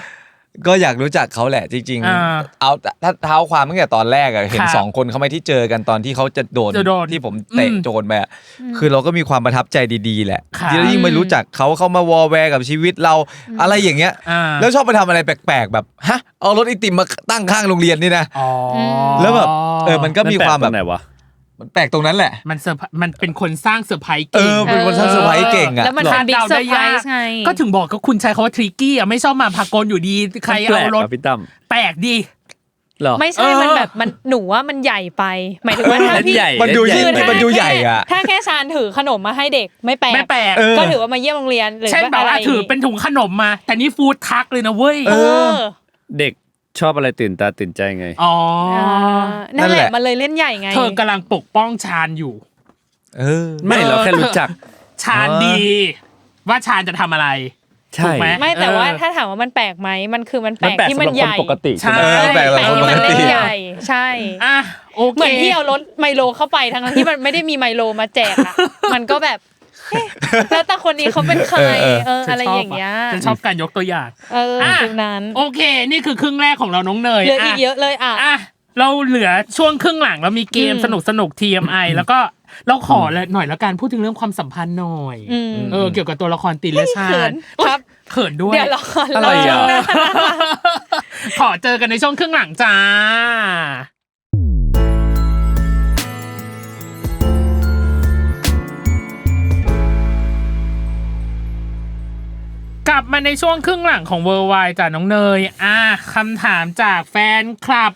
ก็อยากรู้จักเขาแหละจริง อ่า ๆเอาถ้าเท้าความตั้งแต่ตอนแรกอะเห็น ครับ สองคนเขาไม่ที่เจอกันตอนที่เขาจะโดน จะโดน ที่ผมเตะโจรไปอะคือเราก็มีความประทับใจดีๆแหละ ครับ ที่ยิ่งไม่รู้จักเขาเข้ามาวอลแวร์กับชีวิตเราอะไรอย่างเงี้ย แล้วชอบไปทำอะไรแปลกๆแบบฮะเอารถไอติมมาตั้งข้างโรงเรียนนี่นะ อ๋อ แล้วแบบมันก็มีความแบบ นแปลกตรงไหนวะ มันแปลกตรงนั้นแหละ มันเป็นคนสร้างเซอร์ไพรส์ เอ เก่ง อเป็นคนสร้างเซอร์ไพรส์เก่งอะ แล้วมันเป็นบิ๊กเซอร์ไพรส์ไง ก็ถึงบอกก็คุณใช้คำว่าทริกกี้อ่ะไม่ชอบมาพากลอยู่ดีใคร แปล เอา ก รถ อ่ะพี่ตั้ม แปลกดี เหรอ ไม่ใช่มันแบบมันหนูว่ามันใหญ่ไป หมายถึงว่าถ้า เล่น พี่ ใหญ่ มันดู เล่ ยิ่ง ใหญ่ มันดูใหญ่อะ ถ้าแค่ชานถือขนมมาให้เด็กไม่แปลก ไม่แปลก ก็ถือว่ามาเยี่ยมโรงเรียนหรือ เช่นแบบ อะไร ว่าถือเป็นถุงขนมมา แต่นี่ฟู้ดทักเลยนะเว้ย เออ เด็กชอบอะไรตื่นตาตื่นใจไง อ๋อ นั่นแห นั่นแห ละ ละ มันเลยเล่นใหญ่ไง เธอกำลังปกป้องชาญอยู่ ไม่เราแค่รู้จัก ชาญดี ว่าชาญจะทำอะไร ใช่ ถูกไหม ไม่แต่ว่าถ้าถามว่ามันแปลกไหมมันคือมันแปล มัน ก แปลก ที่ สำห มั รับ น ค ให น ญ่ ปกติ ใช่ แปลกสำหรับคน ที่ ป มัน ก เล่ ติ นใหญ่ใช่ โอเค เหมือนที่เอารถไมโลเข้าไปทั้งที่มันไม่ได้มีไมโลมาแจกอะมันก็แบบเอ๊ะแล้วแต่คนนี้เขาเป็นใครอะไรอย่างเงี้ย ฉันชอบการยกตัวอย่าง ตรงนั้น โอเค นี่คือครึ่งแรกของเราน้องเนย เหลืออีกเยอะเลยอ่ะ เราเหลือช่วงครึ่งหลังเรามีเกมสนุก TMI แล้วก็เราขอหน่อยแล้วกันพูดถึงเรื่องความสัมพันธ์หน่อยเกี่ยวกับตัวละครตินและชาญ ครับ เขินด้วย เดี๋ยวรอ อะไรอ่ะ ขอเจอกันในช่วงครึ่งหลังจ้า กลับมาในช่วงครึ่งหลังของเวอร์ไวจ้ะน้องเนยคำถามจากแฟนคลับ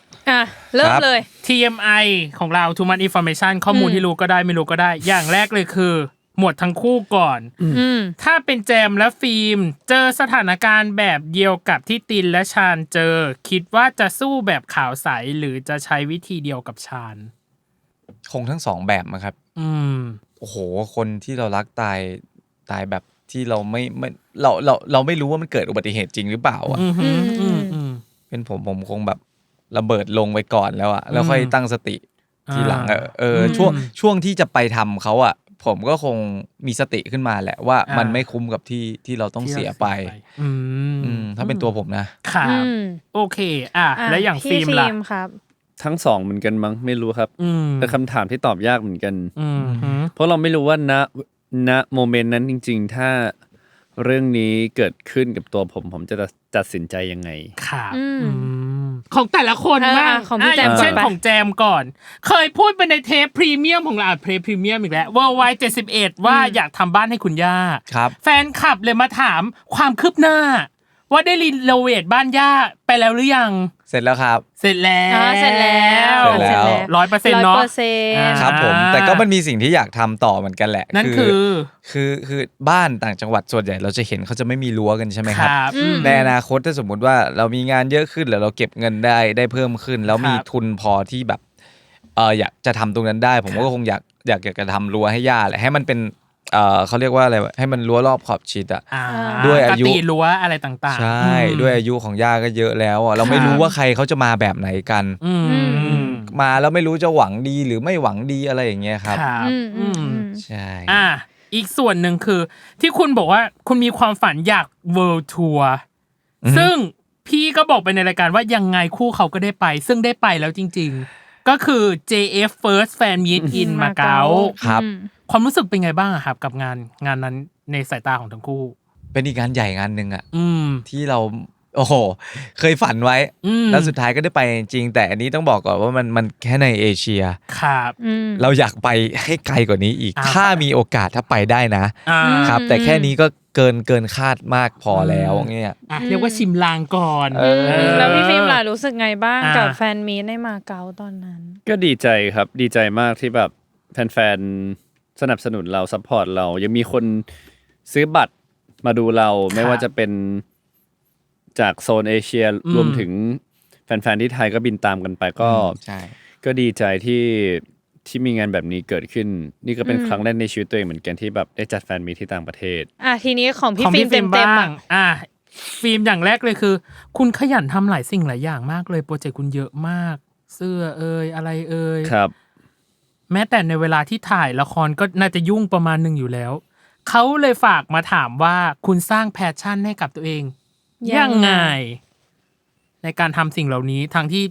เริ่มเลย TMI ของเรา Too Much Information ข้อมูลที่รู้ก็ได้ไม่รู้ก็ได้ อย่างแรกเลยคือ หมวดทั้งคู่ก่อน ถ้าเป็นแจมและฟิล์มเจอสถานการณ์แบบเดียวกับที่ตินและชาญเจอ คิดว่าจะสู้แบบขาวใสหรือจะใช้วิธีเดียวกับชาญ คงทั้งสองแบบมั้งครับโอ้โหคนที่เรารักตายแบบ ที่เราไม่เราไม่รู้ว่ามันเกิดอุบัติเหตุจริงหรือเปล่าอ่ะเป็นผมคงแบบระเบิดลงไปก่อนแล้วอ่ะแล้วค่อยตั้งสติทีหลังช่วงที่จะไปทำเขาอ่ะผมก็คงมีสติขึ้นมาแหละว่ามันไม่คุ้มกับที่เราต้องเสียไปถ้าเป็นตัวผมนะครับโอเคแล้วอย่างฟิล์มล่ะครับทั้งสองเหมือนกันมั้งไม่รู้ครับแต่คำถามที่ตอบยากเหมือนกันเพราะเราไม่รู้ว่าณโมเมนต์นั้นจริงๆถ้าเรื่องนี้เกิดขึ้นกับตัวผมจะตัดสินใจยังไงครับของแต่ละคนบ้างอย่างเช่นของแจมก่อนเคยพูดไปในเทปพรีเมียมของเราเพลย์พรีเมียมอีกแล้วWorldwide 71ว่าอยากทำบ้านให้คุณย่าแฟนคลับเลยมาถามความคืบหน้าว่าได้รีโนเวทบ้านย่าไปแล้วหรือยังเสร็จแล้วครับเสร็จแล้ว 100%เนาะครับผมแต่ก็มันมีสิ่งที่อยากทำต่อเหมือนกันแหละนั่นคือบ้านต่างจังหวัดส่วนใหญ่เราจะเห็นเขาจะไม่มีรั้วกันใช่ไหมครับในอนาคตถ้าสมมุติว่าเรามีงานเยอะขึ้นหรือเราเก็บเงินได้เพิ่มขึ้นแล้วมีทุนพอที่แบบอยากจะทำตรงนั้นได้ผมก็คงอยากจะทำรั้วให้ย่าแหละให้มันเป็นเขาเรียกว่าอะไรให้มันรั้วรอบขอบชิดอ่ะด้วยอายุตีรั้วอะไรต่างๆใช่ด้วยอายุของย่าก็เยอะแล้วเราไม่รู้ว่าใครเขาจะมาแบบไหนกันมาแล้วไม่รู้จะหวังดีหรือไม่หวังดีอะไรอย่างเงี้ยครับใช่อีกส่วนหนึ่งคือที่คุณบอกว่าคุณมีความฝันอยาก World Tour ซึ่งพี่ก็บอกไปในรายการว่ายังไงคู่เขาก็ได้ไปซึ่งได้ไปแล้วจริงๆก็คือ JF First Fan Meet in Macau ครับความรู้สึกเป็นไงบ้างครับกับงานนั้นในสายตาของทั้งคู่เป็นอีกงานใหญ่งานนึงอ่ะที่เราโอ้โหเคยฝันไว้แล้วสุดท้ายก็ได้ไปจริงแต่อันนี้ต้องบอกก่อนว่ามันแค่ในเอเชียครับเราอยากไปให้ไกลกว่านี้อีกถ้ามีโอกาสถ้าไปได้นะครับแต่แค่นี้ก็เกินคาดมากพอแล้วเงี้ยเรียกว่าชิมลางก่อนแล้วพี่ฟิล์มล่ะรู้สึกไงบ้างกับแฟนมีตในมาเก๊าตอนนั้นก็ดีใจครับดีใจมากที่แบบแฟนสนับสนุนเราซัพพอร์ตเรายังมีคนซื้อบัตรมาดูเราไม่ว่าจะเป็นจากโซนเอเชียรวมถึงแฟนๆที่ไทยก็บินตามกันไปก็ดีใจที่มีงานแบบนี้เกิดขึ้นนี่ก็เป็นครั้งแรกในชีวิตตัวเองเหมือนกันที่แบบได้จัดแฟนมีที่ต่างประเทศทีนี้ของพี่ฟิล์มเต็มฟิล์มอย่างแรกเลยคือคุณขยันทำหลายสิ่งหลายอย่างมากเลยโปรเจกต์คุณเยอะมากเสื้ออะไรครับแม้แต่ในเวลาที่ถ่ายละครก็น่าจะยุ่งประมาณนึงอยู่แล้วเขาเลยฝากมาถามว่าคุณสร้างแพชชั่นให้กับตัวเองยังไงในการทำสิ่งเหล่านี้ทั้งที่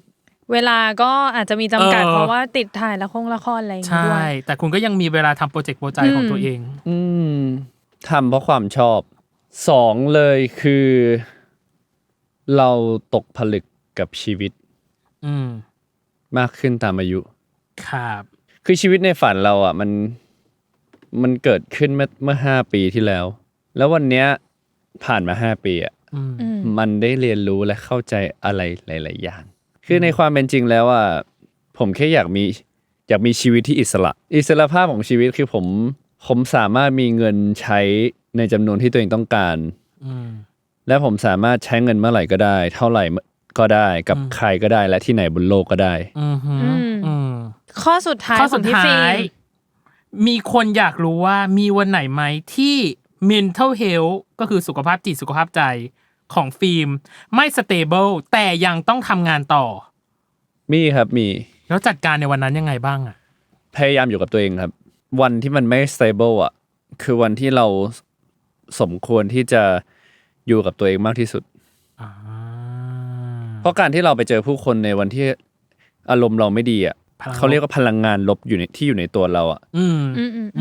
เวลาก็อาจจะมีจำกัดเพราะว่าติดถ่ายละครอะไรอย่างเงี้ยด้วยใช่แต่คุณก็ยังมีเวลาทำโปรเจกต์โปรใจของตัวเองทำเพราะความชอบ2เลยคือเราตกผลึกกับชีวิตมากขึ้นตามอายุครับคือชีวิตในฝันเราอ่ะมันเกิดขึ้นเมื่อ5 ปีที่แล้วแล้ววันเนี้ยผ่านมา5 ปีอ่ะมันได้เรียนรู้และเข้าใจอะไรหลายๆอย่างคือในความเป็นจริงแล้วอ่ะผมแค่อยากมีชีวิตที่อิสระภาพของชีวิตคือผมสามารถมีเงินใช้ในจำนวนที่ตัวเองต้องการและผมสามารถใช้เงินเมื่อไหร่ก็ได้เท่าไหร่ก็ได้กับใครก็ได้และที่ไหนบนโลกก็ได้ข้อสุดท้ายของพี่ฟิล์มมีคนอยากรู้ว่ามีวันไหนไหมที่ mental health ก็คือสุขภาพจิตสุขภาพใจของฟิล์มไม่ stable แต่ยังต้องทำงานต่อมีครับมีแล้วจัดการในวันนั้นยังไงบ้างอ่ะพยายามอยู่กับตัวเองครับวันที่มันไม่ stable อ่ะคือวันที่เราสมควรที่จะอยู่กับตัวเองมากที่สุดเพราะการที่เราไปเจอผู้คนในวันที่อารมณ์เราไม่ดีอ่ะเขาเรียกว่าพลังงานลบอยู่ในตัวเราอ่ะ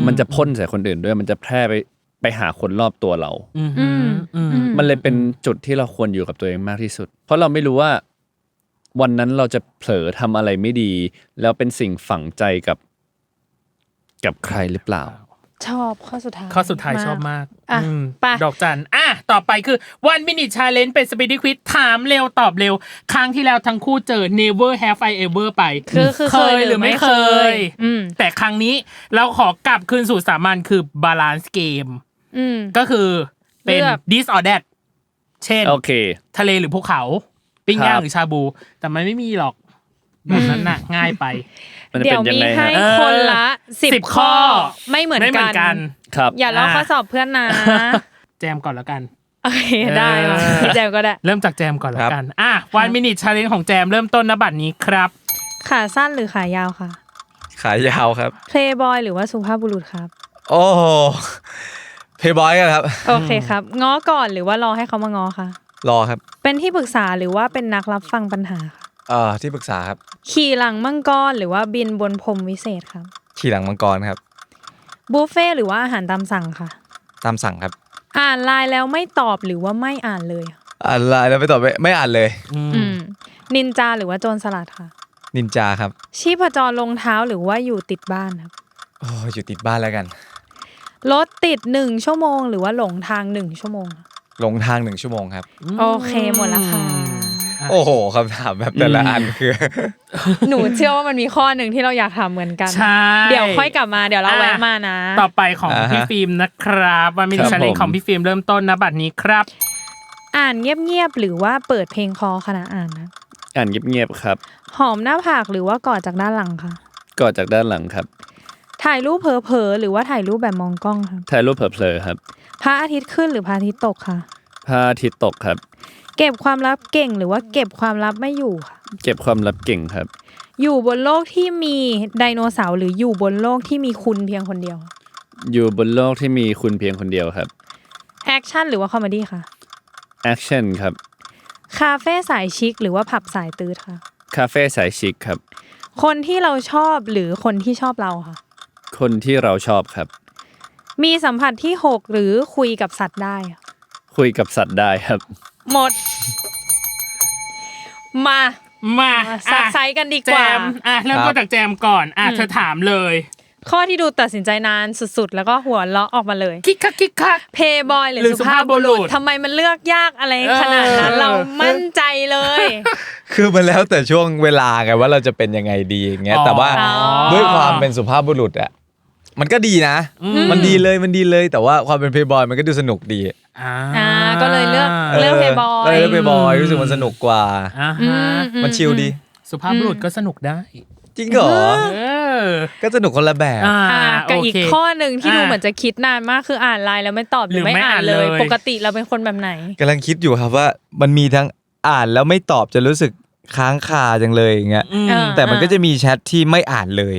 มันจะพ่นใส่คนอื่นด้วยมันจะแพร่ไปหาคนรอบตัวเรามันเลยเป็นจุดที่เราควรอยู่กับตัวเองมากที่สุดเพราะเราไม่รู้ว่าวันนั้นเราจะเผลอทำอะไรไม่ดีแล้วเป็นสิ่งฝังใจกับใครหรือเปล่าชอบข้อสุดท้ายชอบมากดอกจันต่อไปคือ one minute challenge เป็น speed quiz ถามเร็วตอบเร็วครั้งที่แล้วทั้งคู่เจอ never have I ever ไปเคยหรือไม่เคยแต่ครั้งนี้เราขอกลับคืนสู่สามัญคือ balance game ก็คือเป็น this or that เช่นทะเลหรือภูเขาปิ้งย่างหรือชาบูแต่มันไม่มีหรอกแบบนั้นน่ะง่ายไป มันจะ เดี๋ เป็ ยวน ยัง มี ไง ให้ ฮะ คนละ 10 10 ข้อไม่เหมือน ไม่เหมื กั อนกัน น ครับ อย่าลอกข้อสอบเพื่อนนะ แจมก่อนแล้วกัน โอเคได้มาพี่แจมก็ได้ เริ่มจากแจมก่อนแล้วกัน1 minute challenge ของแจมเริ่มต้นณบัดนี้ครับ ขาสั้นหรือขายาวค่ะ ขายาวครับ เพลย์บอยหรือว่าสุภาพบุรุษครับ โอ้โหเพย์บอยกันครับ โอเคครับง้อก่อนหรือว่ารอให้เขามาง้อค่ะ รอครับ เป็นที่ปรึกษาหรือว่าเป็นนักรับฟังปัญหาค่ะ ที่ปรึกษาครับ ขี่หลังมังกรหรือว่าบินบนพรมวิเศษครับ ขี่หลังมังกรครับ บุฟเฟ่ต์หรือว่าอาหารตามสั่งค่ะ ตามสั่งครับ อ่านไลน์แล้วไม่ตอบหรือว่าไม่อ่านเลยค่ะ อ่านไลน์แล้วไปตอบไม่อ่านเลย นินจาหรือว่าโจรสลัดค่ะ นินจาครับ ชีพจรลงเท้าหรือว่าอยู่ติดบ้านครับ โอ้อยู่ติดบ้านแล้วกัน รถติด1 ชั่วโมงหรือว่าหลงทาง1 ชั่วโมงค่ะ ลงทาง1 ชั่วโมงครับ โอเคหมดแล้วค่ะ โอ้โหคำถามแบบแต่ละอันคือ หนูเชื่อว่ามันมีข้อหนึ่งที่เราอยากทำเหมือนกัน ใช่ เดี๋ยวค่อยกลับมาเดี๋ยวเราแวะมานะ ต่อไปของพี่ฟิล์มนะครับ1 minute challenge ของพี่ฟิล์มเริ่มต้นณบัดนี้ครับ อ่านเงียบๆหรือว่าเปิดเพลงคอขณะอ่านนะ อ่านเงียบๆครับ หอมหน้าผากหรือว่ากอดจากด้านหลังค่ะ กอดจากด้านหลังครับ ถ่ายรูปเผลอๆหรือว่าถ่ายรูปแบบมองกล้องครับ ถ่ายรูปเผลอๆครับ พระอาทิตย์ขึ้นหรือพระอาทิตย์ตกค่ะ พระอาทิตย์ตกครับ เก็บความลับเก่งหรือว่าเก็บความลับไม่อยู่ค่ะ เก็บความลับเก่งครับ อยู่บนโลกที่มีไดโนเสาร์หรืออยู่บนโลกที่มีคุณเพียงคนเดียว อยู่บนโลกที่มีคุณเพียงคนเดียวครับ แอคชั่นหรือว่าคอมเมดี้ค่ะ แอคชั่นครับ คาเฟ่สายชิคหรือว่าผับสายตืดค่ะ คาเฟ่สายชิคครับ คนที่เราชอบหรือคนที่ชอบเราค่ะ คนที่เราชอบครับ มีสัมผัสที่6หรือคุยกับสัตว์ได้ค่ะ คุยกับสัตว์ได้ครับ หมด มา มา ซักไซส์กันดีก แจ ว่า มเริ่มต้นจากแจมก่อนเธอถามเลย ข้อที่ดูตัดสินใจนานสุดๆ แล้วก็หัวเราะออกมาเลย คิกคักคิกคัก เพย์บอยหรือ หรือ สุภาพบุรุษ สุภาพบุรุษ ทำไมมันเลือกยากอะไรขนาดนั้น เออ เรามั่นใจเลย คือมันแล้วแต่ช่วงเวลาไงว่าเราจะเป็นยังไงดีอย่างเงี้ยแต่ว่า อ๋อ ด้วยความเป็นสุภาพบุรุษอ่ะมันก็ดีนะ มันดีเลยแต่ว่าความเป็นเพย์บอยมันก็ดูสนุกดี ก็เลยเลือกเพย์บอย เลือกเพย์บอยรู้สึกมันสนุกกว่า มันชิลดี สุภาพบุรุษก็สนุกได้ จริงเหรอ ก็สนุกคนละแบบ กับอีก โเค ข้อหนึ่งที่ดูเหมือนจะคิดนานมากคืออ่านไลน์แล้วไม่ตอบหรือไม่อ่านเลย ปกติเราเป็นคนแบบไหน กำลังคิดอยู่ครับว่ามันมีทั้งอ่านแล้วไม่ตอบจะรู้สึกค้างคาจังเลยอย่างเงี้ยแต่มันก็จะมีแชทที่ไม่อ่านเลย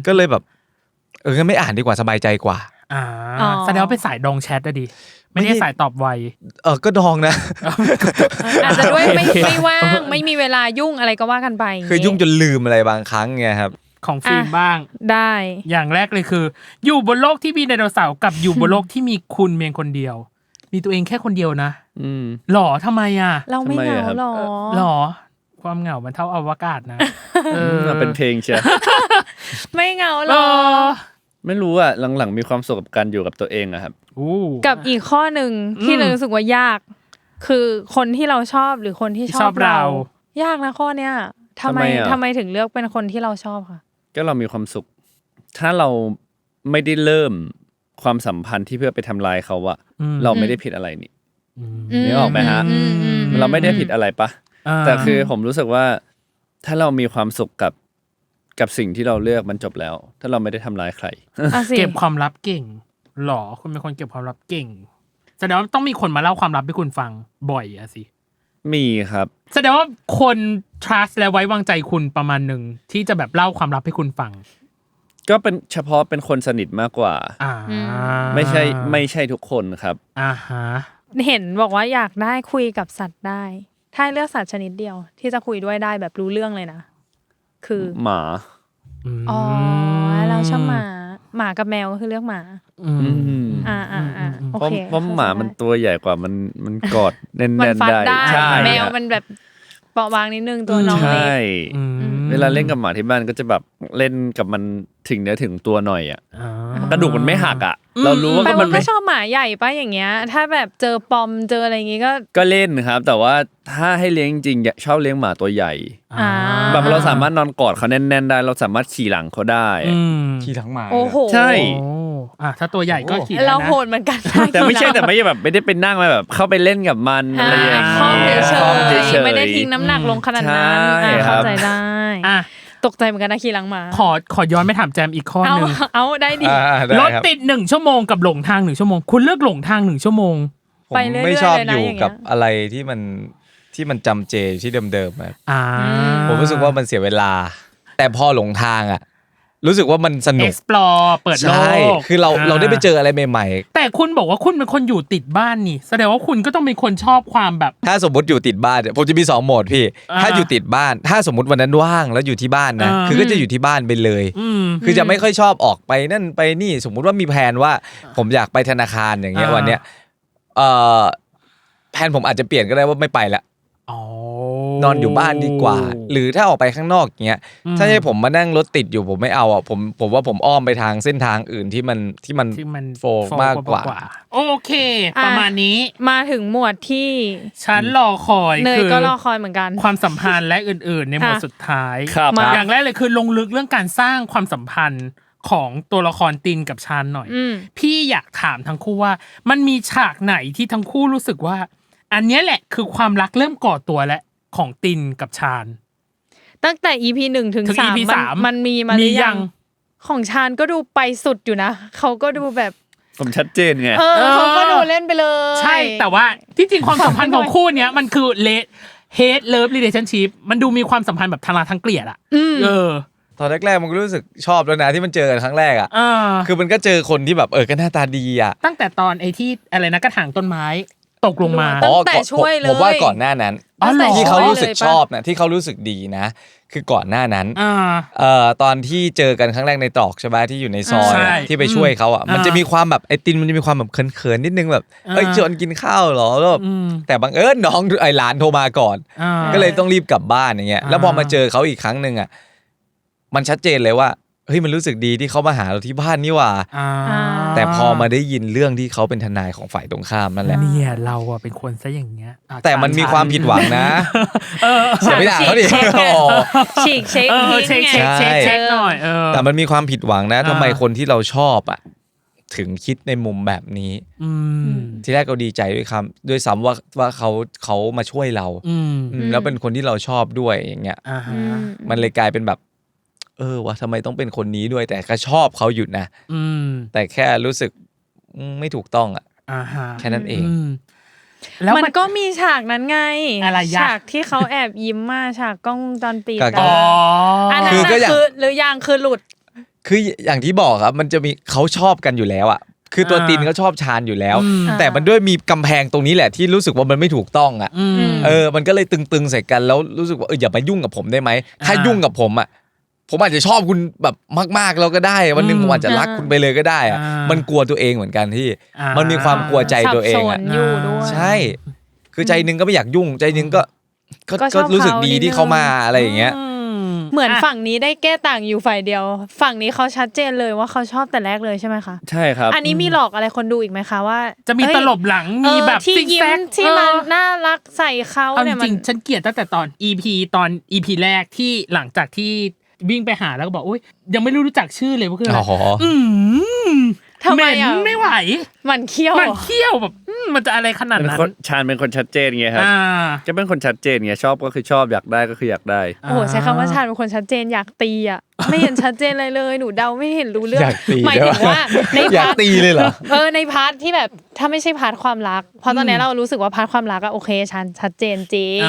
ก็เลยแบบงั้นไม่อ่านดีกว่าสบายใจกว่า แสดงว่าเป็นสายดองแชทอะดิไม่ได้สายตอบไว ก็ดองนะ อาจจะด้วยไม่ว่างไม่มีเวลายุ่งอะไรก็ว่ากันไป คือยุ่งจนลืมอะไรบางครั้งไงครับ ของฟิล์มบ้าง ได้ อย่างแรกเลยคือ อยู่บนโลกที่มีไดโนเสาร์กับอยู่บนโลกที่มีคุณเพียงคนเดียว มีตัวเองแค่คนเดียวนะหรอทำไมอ่ะ เราไม่เหงาหรอ หรอความเหงามันเท่าอวกาศนะเป็นเพลงเชียว ไม่เหงาหรอ ไม่รู้อ่ะหลังๆมีความสุขกับการอยู่กับตัวเองอะครับ กับอีกข้อหนึ่งที่เรารู้สึกว่ายาก คือคนที่เราชอบหรือคนที่ชอบเรา ยากนะข้อเนี้ยทำไมถึงเลือกเป็นคนที่เราชอบค่ะ ก็เรามีความสุข ถ้าเราไม่ได้เริ่มความสัมพันธ์ที่เพื่อไปทำลายเขาอะเราไม่ได้ผิดอะไรนี่นึกออกไหมฮะเราไม่ได้ผิดอะไรปะแต่คือผมรู้สึกว่าถ้าเรามีความสุขกับสิ่งที่เราเลือกมันจบแล้ว ถ้าเราไม่ได้ทำร้ายใคร เก็บความลับเก่งหรอคุณเป็นคนเก็บความลับเก่งแสดงว่าต้องมีคนมาเล่าความลับให้คุณฟังบ่อยอะสิมีครับแสดงว่าคน trust และไว้วางใจคุณประมาณหนึ่งที่จะแบบเล่าความลับให้คุณฟังก็เป็นเฉพาะเป็นคนสนิทมากกว่าไม่ใช่ทุกคนครับเห็นบอกว่าอยากได้คุยกับสัตว์ได้ถ้าเลือกสัตว์ชนิดเดียวที่จะคุยด้วยได้แบบรู้เรื่องเลยนะคือหมาอ๋อเราชอบหมากับแมวก็คือเลือกหมาโอเคเพราะหมามันตัวใหญ่กว่ามันกอดแน่นๆได้ใช่แมวมันแบบเปราะบางนิดนึงตัวน้องเล็กเวลาเล่นกับหมาที่บ้านก็จะแบบเล่นกับมันถึงเนื้อถึงตัวหน่อยอ่ะกระดูกมันไม่หักอ่ะเรารู้ว่ามันไม่ชอบหมาใหญ่ป่ะอย่างเงี้ยถ้าแบบเจอปอมเจออะไรอย่างงี้ก็เล่นครับแต่ว่าถ้าให้เลี้ยงจริงชอบเลี้ยงหมาตัวใหญ่แบบเราสามารถนอนกอดเขาแน่นๆได้เราสามารถขี่หลังเขาได้ขี่หลังหมาโอ้โหใช่ถ้าตัวใหญ่ก็ขี่เราโหดเหมือนกันแต่ไม่ใช่แบบไม่ได้เป็นนั่งมาแบบเข้าไปเล่นกับมันอะไรอย่างเงี้ยไม่ได้ทิ้งน้ำหนักลงขนาดนั้นเข้าใจได้ ตกใจเหมือนกันนะขี่หลังหมา ขอย้อนไปถามแจมอีกข้อ เอา นึง เอาได้ดิ ได้ รถ ครับ ติด1 ชั่วโมงกับหลงทาง1 ชั่วโมงคุณเลือกหลงทาง1 ชั่วโมง ผม ไปเรื่อยๆ ไม่ชอบ เลยนะ อยู่ อย่างเงี้ย กับอะไรที่มันจำเจที่เดิมๆครับ ผมรู้สึกว่ามันเสียเวลา แต่พอหลงทางอ่ะรู้สึกว่ามันสนุก explore เปิดโล ใช่ ก คือเราได้ไปเจออะไรใหม่ แต่คุณบอกว่าคุณเป็นคนอยู่ติดบ้านนี่แสดงว่าคุณก็ต้องเป็นคนชอบความแบบ ๆถ้าสมมติอยู่ติดบ้านเนี่ยผมจะมี2โหมดพี่ถ้าอยู่ติดบ้านถ้าสมมติวันนั้นว่างแล้วอยู่ที่บ้านนะคือก็จะอยู่ที่บ้านไปเลยคือจะไม่ค่อยชอบออกไปนั่นไปนี่สมมุติว่ามีแผนว่าผมอยากไปธนาคารอย่างเงี้ยวันเนี้ยแผนผมอาจจะเปลี่ยนก็ได้ว่าไม่ไปละนอนอยู่บ้านดีกว่า หรือถ้าออกไปข้างนอกเงี้ยถ้าให้ผมมานั่งรถติดอยู่ผมไม่เอาอ่ะผมว่าผมอ้อมไปทางเส้นทางอื่นที่มันโฟล์มากกว่า โอเคประมาณนี้ มาถึงหมวดที่ ฉันรอคอย เนย คือ ก็รอคอยเหมือนกัน ความสัมพันธ์และอื่นๆ ในหมวดสุดท้าย ครับ อย่างแรกเลยคือลงลึกเรื่องการสร้างความสัมพันธ์ของตัวละครตินกับชานหน่อยพี่อยากถามทั้งคู่ว่ามันมีฉากไหนที่ทั้งคู่รู้สึกว่า อันเนี้ยแหละคือความรักเริ่มก่อตัวแล้วของตินกับชาน ตั้งแต่ EP 1 ถึง ถึง EP 3 3 มันมีมาหรือยังของชานก็ดูไปสุดอยู่นะเขาก็ดูแบบ ผมชัดเจนไง เขาก็ดูเล่นไปเลย ใช่แต่ว่าที่จริงความสัมพันธ์ของคู่เนี้ยมันคือhate love relationship มันดูมีความสัมพันธ์แบบทางรักทางเกลียดอ่ะตอนแรกๆมันก็รู้สึกชอบแล้วนะที่มันเจอกันครั้งแรกอ่ะคือมันก็เจอคนที่แบบก็หน้าตาดีอ่ะตั้งแต่ตอนไอ้ที่อะไรนะกระถางต้นไม้ตกลงมา ตั้งแต่ช่วยเลย ผมว่าก่อนหน้านั้นที่เขารู้สึกชอบนะที่เขารู้สึกดีนะคือก่อนหน้านั้นตอนที่เจอกันครั้งแรกในตรอกใช่ไหมที่อยู่ในซอยที่ไปช่วยเขาอ่ะมันจะมีความแบบไอตินมันจะมีความแบบเขินๆนิดนึงแบบชวนกินข้าวเหรอแล้วแต่บังเอิญน้องไอหลานโทรมาก่อนก็เลยต้องรีบกลับบ้านอย่างเงี้ยแล้วพอมาเจอเขาอีกครั้งนึงอ่ะมันชัดเจนเลยว่าเฮ้ยมันรู้สึกดีที่เขามาหาเราที่บ้านนี่หว่าแต่พอมาได้ยินเรื่องที่เขาเป็นทนายของฝ่ายตรงข้ามนั่นแหละเนี่ยเราอะเป็นคนซะอย่างเงี้ยแต่มันมีความผิดหวังนะอย่าไปด่าเขาดิฉีกเช็คหน่อยแต่มันมีความผิดหวังนะทำไมคนที่เราชอบอ่ะถึงคิดในมุมแบบนี้ทีแรกก็ดีใจด้วยซ้ำว่าเขามาช่วยเราแล้วเป็นคนที่เราชอบด้วยอย่างเงี้ยมันเลยกลายเป็นแบบว่าทำไมต้องเป็นคนนี้ด้วยแต่ก็ชอบเขาอยู่นะแต่แค่รู้สึกไม่ถูกต้องอ่ะแค่นั้นเองแล้วมันก็มีฉากนั้นไง อะไรฉากที่เขาแอบยิ้มมาฉากกล้องวงจรปิดอันนั้นคือหรือยังคือหลุดคืออย่างที่บอกครับมันจะมีเขาชอบกันอยู่แล้วอ่ะคือตัวตินเขาชอบชานอยู่แล้วแต่มันด้วยมีกำแพงตรงนี้แหละที่รู้สึกว่ามันไม่ถูกต้องอ่ะมันก็เลยตึงๆใส่กันแล้วรู้สึกว่าอย่ามายุ่งกับผมได้ไหมถ้ายุ่งกับผมอ่ะผมอาจจะชอบคุณแบบมากๆแล้วก็ได้วันนึงผมอาจจะรักคุณไปเลยก็ได้อ่ะมันกลัวตัวเองเหมือนกันที่มันมีความกลัวใจตัวเองอ่ะใช่คือใจนึงก็ไม่อยากยุ่งใจนึงก็รู้สึกดีที่เขามาอะไรอย่างเงี้ยเหมือนฝั่งนี้ได้แก้ต่างอยู่ฝ่ายเดียวฝั่งนี้เขาชัดเจนเลยว่าเขาชอบแต่แรกเลยใช่ไหมคะใช่ครับอันนี้มีหลอกอะไรคนดูอีกไหมคะว่าจะมีตลบหลังมีแบบที่ยิ้มที่มันน่ารักใส่เขาเนี่ยจริงฉันเกลียดตั้งแต่ตอน EP แรกที่หลังจากที่วิ่งไปหาแล้วก็บอกอุ๊ยยังไม่รู้จักชื่อเลยว่าคืออะไรทำไมไม่ไหวมันเคี้ยวแบบมันจะอะไรขนาดนั้นชานเป็นคนชัดเจนไงครับก็เป็นคนชัดเจนไงชอบก็คือชอบอยากได้ก็คืออยากได้โอ้โหใช้คำว่าชานเป็นคนชัดเจนอยากตีอ่ะไม่เห็นชัดเจนเลยหนูเดาไม่เห็นรู้เรื่องหมายถึงว่าในพาร์ทตีเลยเหรอในพาร์ทที่แบบถ้าไม่ใช่พาร์ทความรักเพราะตอนนี้เรารู้สึกว่าพาร์ทความรักอะโอเคชานชัดเจนจริง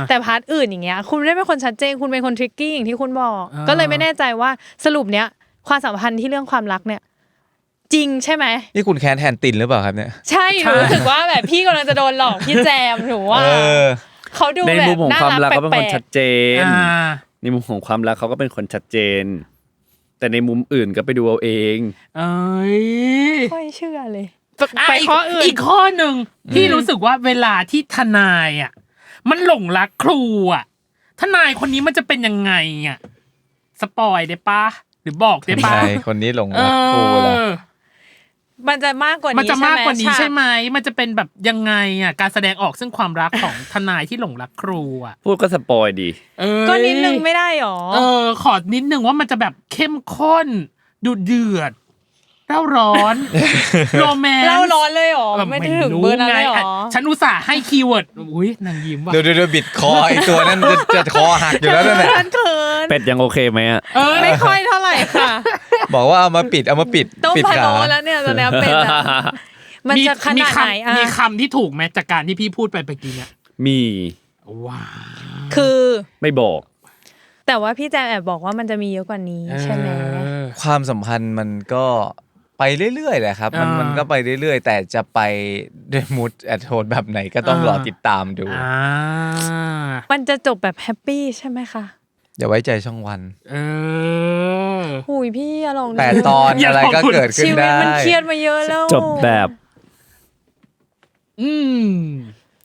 แต่พาร์ทอื่นอย่างเงี้ยคุณไม่ได้เป็นคนชัดเจนคุณเป็นคนทริกกี้อย่างที่คุณบอกก็เลยไม่แน่ใจว่าสรุปเนี้ยความสัมพันธ์ที่เรื่องความรักเนี่ยจริงใช่ไหมนี่คุณแค้นแทนตินหรือเปล่าครับเนี่ยใช่หนูรู้สึกว่าแบบพี่กำลังจะโดนหลอกพี่แจมหนูว่าเขาดูแบบในมุมของความรักก็เป็นคนชัดเจนในมุมของความรักเขาก็เป็นคนชัดเจนแต่ในมุมอื่นก็ไปดูเอาเองค่อยเชื่อเลยไปข้ออื่นอีกข้อหนึ่งที่รู้สึกว่าเวลาที่ทนายอ่ะมันหลงรักครูอ่ะทนายคนนี้มันจะเป็นยังไงอ่ะสปอยได้ปะหรือบอกได้ปะคนนี้หลงรักครูแล้วมันจะมากกว่านี้ใช่ไหมมันจะมากกว่านี้ใช่ไหมมันจะเป็นแบบยังไงอ่ะการแสดงออกซึ่งความรักของทนายที่หลงรักครูอ่ะพูดก็สปอยดีก็นิดนึงไม่ได้หรอขอนิดนึงว่ามันจะแบบเข้มข้นดุเดือด เล่าร้อนโรแมนต์ เล่าร้อนเลยเหรอไม่ได้ถึงเบอร์นั้นเลยเหรอ ฉันอุตส่าห์ให้คีย์เวิร์ดอุ้ยนางยิ้มว่ะ เดี๋ยวบิดคอไอ้ตัวนั้นจะคอหักอยู่แล้วนั่นแหละ ฉันเขิน เป็ดยังโอเคไหมอ่ะ ไม่ค่อยเท่าไหร่ค่ะ บอกว่าเอามาปิดต้ม ปิด พะ ขา โล้แล้วเนี่ยตอนนี้เป็นอะมันจะขนาดไหนอ่ะ มีคำที่ถูกไหมจากการที่พี่พูดไปเมื่อกี้เนี่ย มี ว้า คือ ไม่บอก แต่ว่าพี่แจมแอบบอกว่ามันจะมีเยอะกว่านี้ใช่ไหม ความสัมพันธ์มันก็ไปเรื่อยๆแหละครับมันก็ไปเรื่อยๆแต่จะไปด้วยมูดแอดโทนแบบไหนก็ต้องรอติดตามดู มันจะจบแบบแฮปปี้ใช่ไหมคะ อย่าไว้ใจช่องวัน หุยพี่อย่าลองดู 8 ตอนอะไรก็เกิดขึ้น ชีวิต ได้ มันเครียดมาเยอะแล้ว จบแบบ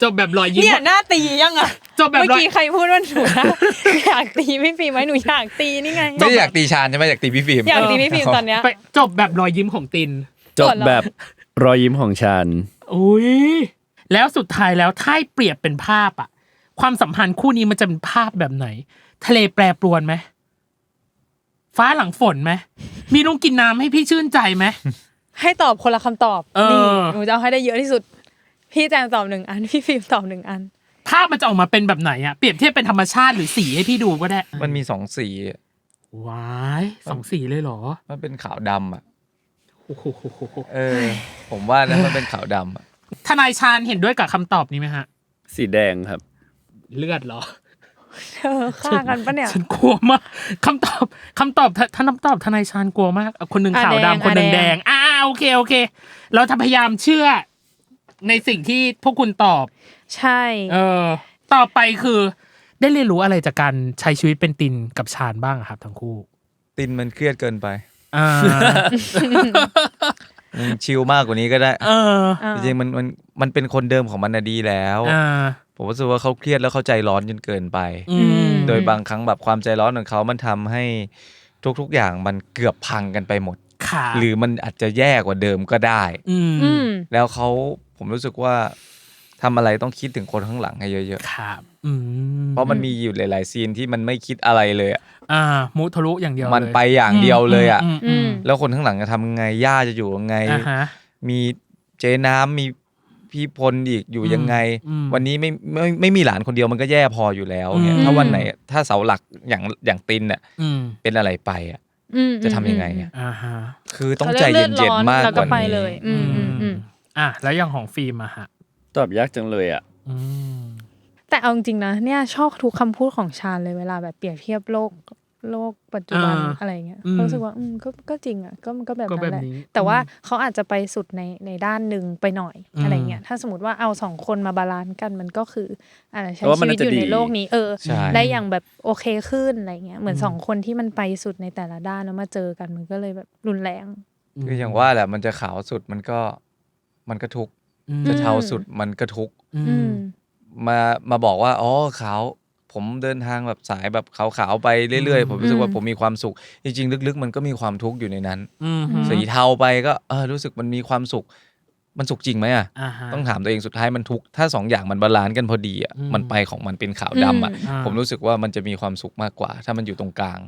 จบแบบรอยยิ้ม เนี่ยหน้าตียังอ่ะ จบแบบ เมื่อกี้ใครพูดว่าหนูนะอยากตีพี่ฟิล์มไหมหนูอยากตีนี่ไง ไม่ได้อยากตีชาญใช่ไหมอยากตีพี่ฟิล์ม อยากตีพี่ฟิล์มตอนเนี้ย ไปจบแบบรอยยิ้มของติน จบแบบรอยยิ้มของฉัน อุ้ยแล้วสุดท้ายแล้วถ้าให้เปรียบเป็นภาพอะความสัมพันธ์คู่นี้มันจะเป็นภาพแบบไหน ทะเลแปรปรวนไหมฟ้าหลังฝนไหมมีลุงกินน้ำให้พี่ชื่นใจไหม ให้ตอบคนละคำตอบ เออ นี่หนูจะเอาให้ได้เยอะที่สุด พี่แจมตอบ1 อันพี่ฟิล์มตอบ1 อัน ภาพมันจะออกมาเป็นแบบไหนอะเปรียบเทียบเป็นธรรมชาติหรือสีให้พี่ดูก็ได้ มันมี2 สี ว้าย2 สีเลยเหรอ มันเป็นขาวดำอ่ะ โอ้โห ผมว่านะมันเป็นขาวดำอ่ะ ทนายชาญเห็นด้วยกับคำตอบนี้ไหมฮะ สีแดงครับ เลือดเหรอ ฆ่ากันปะเนี่ย ฉันกลัวมากคำตอบท่านตอบทนายชาญกลัวมากคนหนึ่งขาว แดง ดำคนหนึ่ง แด แด ง งโอเคเราจะพยายามเชื่อในสิ่งที่พวกคุณตอบ ใช่ ต่อไปคือได้เรียนรู้อะไรจากการใช้ชีวิตเป็นตินกับชาญบ้างครับทั้งคู่ ตินมันเครียดเกินไป อ่า ชิลมากกว่านี้ก็ได้ เออ จริงๆมันเป็นคนเดิมของมันน่ะดีแล้ว ผมรู้สึกว่าเขาเครียดแล้วเขาใจร้อนจนเกินไป โดยบางครั้งแบบความใจร้อนของเขามันทำให้ทุกๆอย่างมันเกือบพังกันไปหมด หรือมันอาจจะแย่กว่าเดิมก็ได้ แล้วผมรู้สึกว่าทำอะไรต้องคิดถึงคนข้างหลังให้เยอะ ครับ ๆ เพราะมันมีอยู่หลายๆซีนที่มันไม่คิดอะไรเลยอะ มุทะลุอย่างเดียว มันไปอย่างเดียวเลยอ่ะ อืม แล้วคนข้างหลังจะทำยังไงย่าจะอยู่ยังไง มีเจ๊น้ำมีพี่พลอีกอยู่ยังไง วันนี้ไม่มีหลานคนเดียวมันก็แย่พออยู่แล้วเนี่ยถ้าวันไหนถ้าเสาหลักอย่างตินเนี่ยเป็นอะไรไปอ่ะจะทำยังไงอ่ะคือต้องใจเย็นๆมากกว่านี้ เลยแล้วอย่างของฟิล์มอะฮะ ตอบยากจังเลยอ่ะ แต่เอาจริงๆนะเนี่ยชอบทุกคำพูดของชาญเลยเวลาแบบเปรียบเทียบโลกปัจจุบันอะไรเงี้ยรู้สึกว่าก็จริงอ่ะก็แบบนั้นแหละแต่ว่าเขาอาจจะไปสุดในด้านหนึ่งไปหน่อยอะไรเงี้ยถ้าสมมติว่าเอา2 คนมาบาลานซ์กันมันก็คือใช้ชีวิตอยู่ในโลกนี้ได้อย่างแบบโอเคขึ้นอะไรเงี้ยเหมือน2 คนที่มันไปสุดในแต่ละด้านแล้วมาเจอกันมันก็เลยแบบรุนแรงคืออย่างว่าแหละมันจะขาวสุดมันก็ทุกข์จะเทาสุดมันก็ทุกข์มาบอกว่าอ๋อขาวผมเดินทางแบบสายแบบขาวๆไปเรื่อยๆผมรู้สึกว่าผมมีความสุขจริงๆลึกๆมันก็มีความทุกข์อยู่ในนั้นสีเทาไปก็รู้สึกมันมีความสุขมันสุขจริงไหมอ่ะต้องถามตัวเองสุดท้ายมันทุกข์ถ้า2 อย่างมันบาลานซ์กันพอดีอ่ะมันไปของมันเป็นขาวดำอ่ะผมรู้สึกว่ามันจะมีความสุขมากกว่าถ้ามันอยู่ตรงกลาง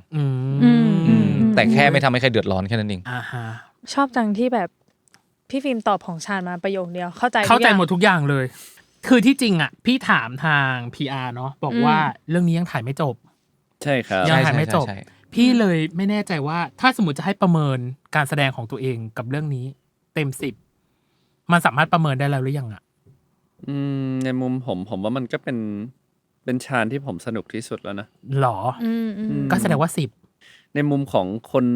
แต่แค่ไม่ทำให้ใครเดือดร้อนแค่นั้นเองชอบจังที่แบบพี่ฟิล์มตอบของชาญมาประโยคเดียวเข้าใจหมดทุกอย่างเลยคือที่จริงอ่ะพี่ถามทาง PR เนาะบอกว่าเรื่องนี้ยังถ่ายไม่จบ ใช่ครับยังถ่ายไม่จบพี่เลยไม่แน่ใจว่าถ้าสมมติจะให้ประเมินการแสดงของตัวเองกับเรื่องนี้เต็ม10มันสามารถประเมินได้แล้วหรือยังอ่ะในมุมผมว่ามันก็เป็นชาญที่ผมสนุกที่สุดแล้วนะหรอก็แสดงว่า10ในมุมของคน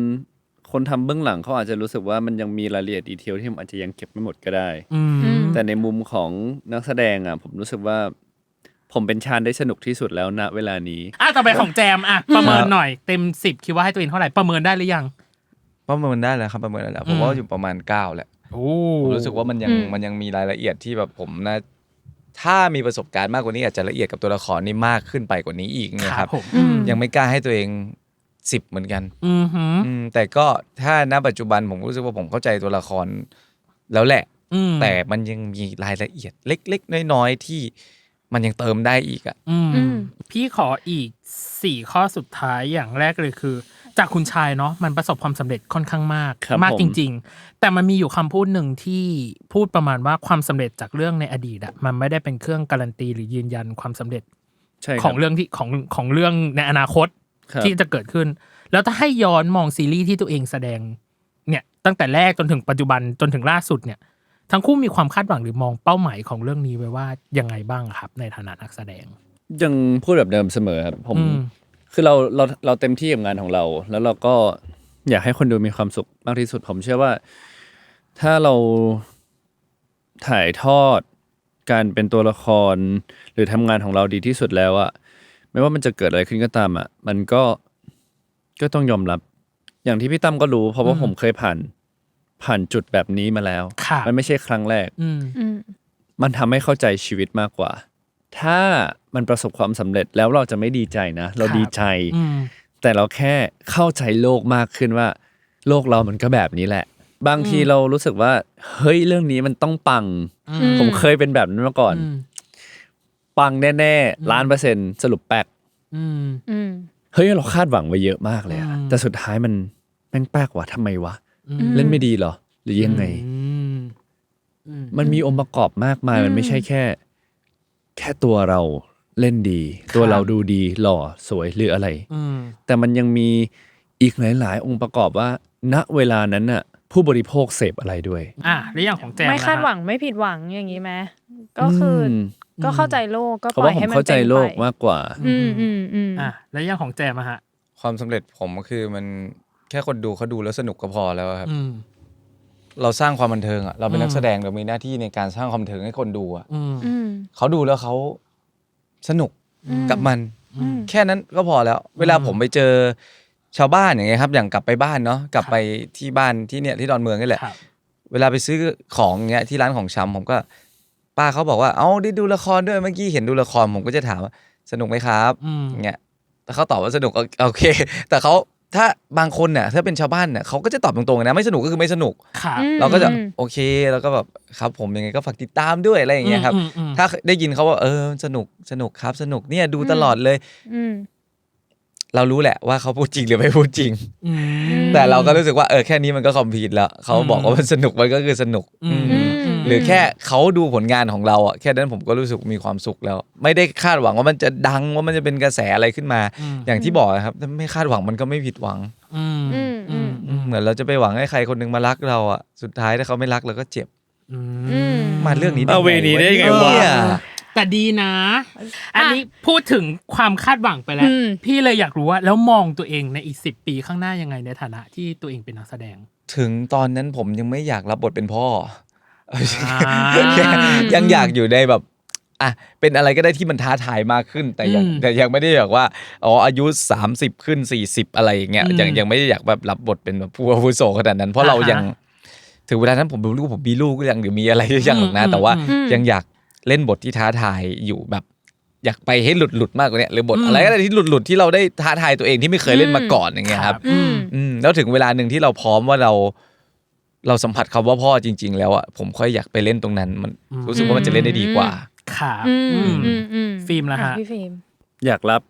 ทำเบื้องหลังเขาอาจจะรู้สึกว่ามันยังมีรายละเอียดดีเทลที่มันอาจจะยังเก็บไม่หมดก็ได้แต่ในมุมของนักแสดงอ่ะผมรู้สึกว่าผมเป็นชาญได้สนุกที่สุดแล้วณเวลานี้ต่อไปของแจมประเมินหน่อยเต็ม10คิดว่าให้ตัวเองเท่าไหร่ประเมินได้หรือยังประเมินได้แล้วครับประเมินได้แล้วผมว่าอยู่ประมาณ9แหละผมรู้สึกว่ามันยังมีรายละเอียดที่แบบผมนะถ้ามีประสบการณ์มากกว่านี้อาจจะละเอียดกับตัวละครนี่มากขึ้นไปกว่านี้อีกนะครับยังไม่กล้าให้ตัวเอง10เหมือนกันแต่ก็ถ้าณปัจจุบันผมรู้สึกว่าผมเข้าใจตัวละครแล้วแหละแต่มันยังมีรายละเอียดเล็กๆน้อยๆที่มันยังเติมได้อีกอ่ะพี่ขออีก4ข้อสุดท้ายอย่างแรกเลยคือ จากคุณชายเนาะมันประสบความสำเร็จค่อนข้างมาก ครับ มาก ผม จริง ๆ แต่มันมีอยู่คำพูดหนึ่งที่พูดประมาณว่าความสำเร็จจากเรื่องในอดีตอะมันไม่ได้เป็นเครื่องการันตีหรือยืนยันความสำเร็จ ใช่ค ข รั อบ งเรื่องที่ของเรื่องในอนาคต ครับ ที่จะเกิดขึ้น แล้วถ้าให้ย้อนมองซีรีส์ที่ตัวเองแสดงเนี่ยตั้งแต่แรกจนถึงปัจจุบันจนถึงล่าสุดเนี่ยทั้งคู่มีความคาดหวังหรือมองเป้าหมายของเรื่องนี้ไว้ว่ายังไงบ้างครับในฐานะนักแสดง ยังพูดแบบเดิมเสมอครับผม อืม คือเราเต็มที่กับงานของเรา แล้วเราก็อยากให้คนดูมีความสุขมากที่สุดผมเชื่อว่า ถ้าเราถ่ายทอดการเป็นตัวละคร หรือทำงานของเราดีที่สุดแล้วอะไม่ว่ามันจะเกิดอะไรขึ้นก็ตามอะมันก็ต้องยอมรับ อย่างที่พี่ตั้มก็รู้ เพราะว่าผมเคยผ่านจุดแบบนี้มาแล้ว ครับ มันไม่ใช่ครั้งแรก อืม มันทำให้เข้าใจชีวิตมากกว่า ถ้ามันประสบความสำเร็จแล้วเราจะไม่ดีใจนะ เรา ครับ ดีใจ อืม แต่เราแค่เข้าใจโลกมากขึ้นว่า โลกเรามันก็แบบนี้แหละ บางทีเรารู้สึกว่าเฮ้ยเรื่องนี้มันต้องปัง ผมเคยเป็นแบบนั้นมาก่อน ปังแน่ๆ1,000,000%สรุปแป๊ก อืม เฮ้ยเราคาดหวังไว้เยอะมากเลยอะแต่สุดท้ายมันแม่งแป๊กว่ะทำไมวะเล่นไม่ดีเหรอ หรือยังไง มันมีองค์ประกอบมากมายมันไม่ใช่แค่ตัวเราเล่นดี ตัวเราดูดีหล่อสวยหรืออะไร แต่มันยังมีอีกหลาย ๆ องค์ประกอบว่า ณเวลานั้นน่ะผู้บริโภคเสพอะไรด้วย แล้วอย่างของแจม ไม่คาด นะฮะ หวังไม่ผิดหวังอย่างนี้ไหมก็คืออก็เข้าใจโลกก็ เพราะ ปล่อ ว่าย ผม ให้มัน เข้าใจ เป็น โล ไป กมากกว่า แล้วอย่างของแจมอะฮะ ความสำเร็จผมก็คือมันแค่คนดูเขาดูแล้วสนุกก็พอแล้วครับ อืม เราสร้างความบันเทิงอ่ะเราเป็นนั อื ก ม แสดงเรามีหน้าที่ในการสร้างความบันเทิงให้คนดูอ่ะ อืม เขาดูแล้วเขาสนุกกับมัน แค่นั้นก็พอแล้ว เวลาผมไปเจอชาวบ้านอย่างเงี้ยครับ อย่างกลับไปบ้านเนาะกลับไปที่บ้านที่เนี่ยที่ดอนเมืองนี่แหละ ครับ เวลาไปซื้อของเงี้ยที่ร้านของชำผมก็ป้าเขาบอกว่าเอ้าได้ดูละครด้วยเมื่อกี้เห็นดูละครผมก็จะถามว่าสนุกไหมครับ อืม อย่างเงี้ยแต่เขาตอบว่าสนุกโอเค แต่เขาถ้าบางคนเนี่ยถ้าเป็นชาวบ้านเนี่ยเขาก็จะตอบตรงๆนะไม่สนุกก็คือไม่สนุก ครับ เราก็จะโอเคแล้วก็แบบครับผมยังไงก็ฝากติดตามด้วยอะไรอย่างเงี้ยครับ ถ้าได้ยินเขาว่าสนุกครับสนุกเนี่ยดูตลอดเลย เรารู้แหละว่าเขาพูดจริงหรือไม่พูดจริง แต่เราก็รู้สึกว่าแค่นี้มันก็คอมพลีทแล้วเขาบอกว่ามันสนุกมันก็คือสนุกหรือแค่เขาดูผลงานของเราอ่ะแค่นั้นผมก็รู้สึกมีความสุขแล้ว ไม่ได้คาดหวังว่ามันจะดังว่ามันจะเป็นกระแสอะไรขึ้นมา อย่างที่บอกครับถ้าไม่คาดหวังมันก็ไม่ผิดหวังเหมือนเราจะไปหวังให้ใครคนนึงมารักเราอ่ะสุดท้ายถ้าเขาไม่รักเราก็เจ็บมาเรื่องนี้ เอาเวนี้ได้ไงวะ เนี่ย แต่ดีนะ อันนี้พูดถึงความคาดหวังไปแล้ว พี่เลยอยากรู้ว่าแล้วมองตัวเองในอีก10 ปีข้างหน้ายังไงในฐานะที่ตัวเองเป็นนักแสดง ถึงตอนนั้นผมยังไม่อยากรับบทเป็นพ่อ ยั ยังอยากอยู่ในแบบเป็นอะไรก็ได้ที่มันท้าทายมากขึ้น แต่ยังไม่ได้อยากว่าอายุ30ขึ้น40อะไรอย่างเงี้ยยังไม่ได้อยากแบบรับบทเป็นแบบผู้อาวุโสขนาดนั้น เพราะเรายังถึงเวลานั้นผมมีลูกก็ยังหรือมีอะไรยังหรอกนะแต่ว่ายังอยากเล่นบทที่ท้าทายอยู่แบบ อยากไปให้หลุดมากกว่านี้หรือบทอะไรก็ได้ที่หลุดที่เราได้ท้าทายตัวเองที่ไม่เคยเล่นมาก่อนอย่างเงี้ยครับแล้วถึงเวลาหนึ่งที่เราพร้อมว่าเราสัมผัสคำว่าพ่อจริง ๆ แล้วอ่ะผมค่อยอยากไปเล่นตรงนั้นมันรู้สึกว่ามันจะเล่นได้ดีกว่า ครับฟิล์มละฮะ พี่ฟิล์ม อยากรับ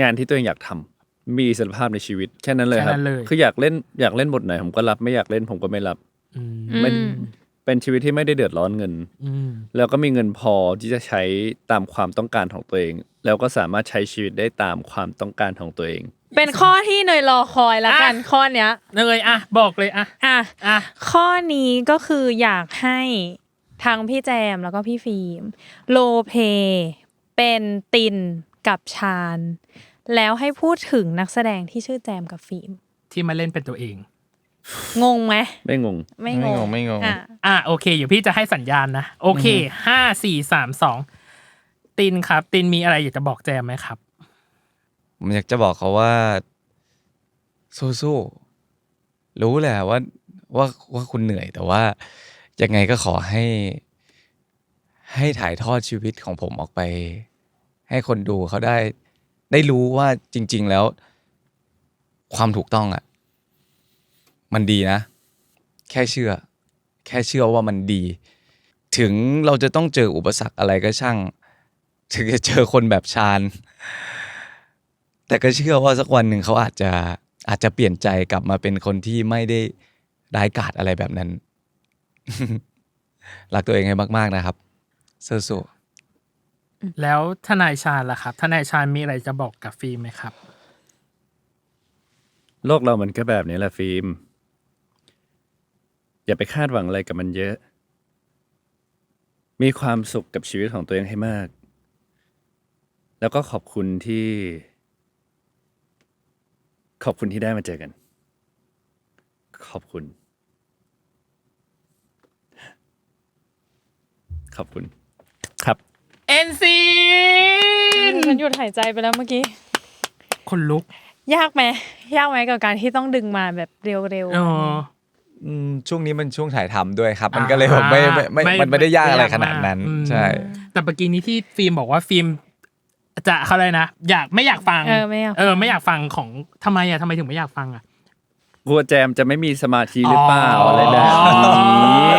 งานที่ตัวเองอยากทำมีอิสรภาพในชีวิตแค่นั้นเลยครับ แค่นั้นเลย คืออยากเล่นบทไหนผมก็รับไม่อยากเล่นผมก็ไม่รับไม่เป็นชีวิตที่ไม่ได้เดือดร้อนเงินแล้วก็มีเงินพอที่จะใช้ตามความต้องการของตัวเอง แล้วก็สามารถใช้ชีวิตได้ตามความต้องการของตัวเอง เป็นข้อที่เนยรอคอยละกันข้อเนี้ย เลยบอกเลยข้อนี้ก็คืออยากให้ทั้งพี่แจมแล้วก็พี่ฟิล์มโลเพเป็นตินกับชาญแล้วให้พูดถึงนักแสดงที่ชื่อแจมกับฟิล์ม ที่มาเล่นเป็นตัวเอง งงไหม ไม่งง ไม่งง โอเคเดี๋ยวพี่จะให้สัญญาณนะโอเค5 4 3 2ตินครับตินมีอะไรอยากจะบอกแจมไหมครับ ผมอยากจะบอกเขาว่าสู้ๆรู้แหละว่าคุณเหนื่อยแต่ว่ายังไงก็ขอให้ถ่ายทอดชีวิตของผมออกไป ให้คนดูเขาได้รู้ว่าจริงๆแล้วความถูกต้องอ่ะมันดีนะแค่เชื่อว่ามันดี ถึงเราจะต้องเจออุปสรรคอะไรก็ช่างถึงจะเจอคนแบบชาญแต่ก็เชื่อว่าสักวันหนึ่งเขาอาจ อาจจะเปลี่ยนใจกลับมาเป็นคนที่ไม่ได้ร้ายกาจอะไรแบบนั้น รักตัวเองให้มากๆนะครับสู้ๆ แล้วทนายชาญล่ะครับทนายชาญมีอะไรจะบอกกับฟิล์มไหมครับโลกเรามันก็แบบนี้แหละฟิล์มอย่าไปคาดหวังอะไรกับมันเยอะมีความสุขกับชีวิตของตัวเองให้มากแล้วก็ขอบคุณที่ได้มาเจอกันขอบคุณครับเอ็นซีน ฉันหยุดหายใจไปแล้วเมื่อกี้ คนลุกยากไหมกับการที่ต้องดึงมาแบบเร็วช่วงนี้มันช่วงถ่ายทำด้วยครับมันก็เลยแบบมันไม่ได้ยากอะไรขนาดนั้นใช่แต่เมื่อกี้นี้ที่ฟิล์มบอกว่าฟิล์มจะเขาอะไรนะไม่อยากฟังไม่อยากฟังของทำไมถึงไม่อยากฟังกลัวแจมจะไม่มีสมาธิหรือเปล่าอะไรแบบนี้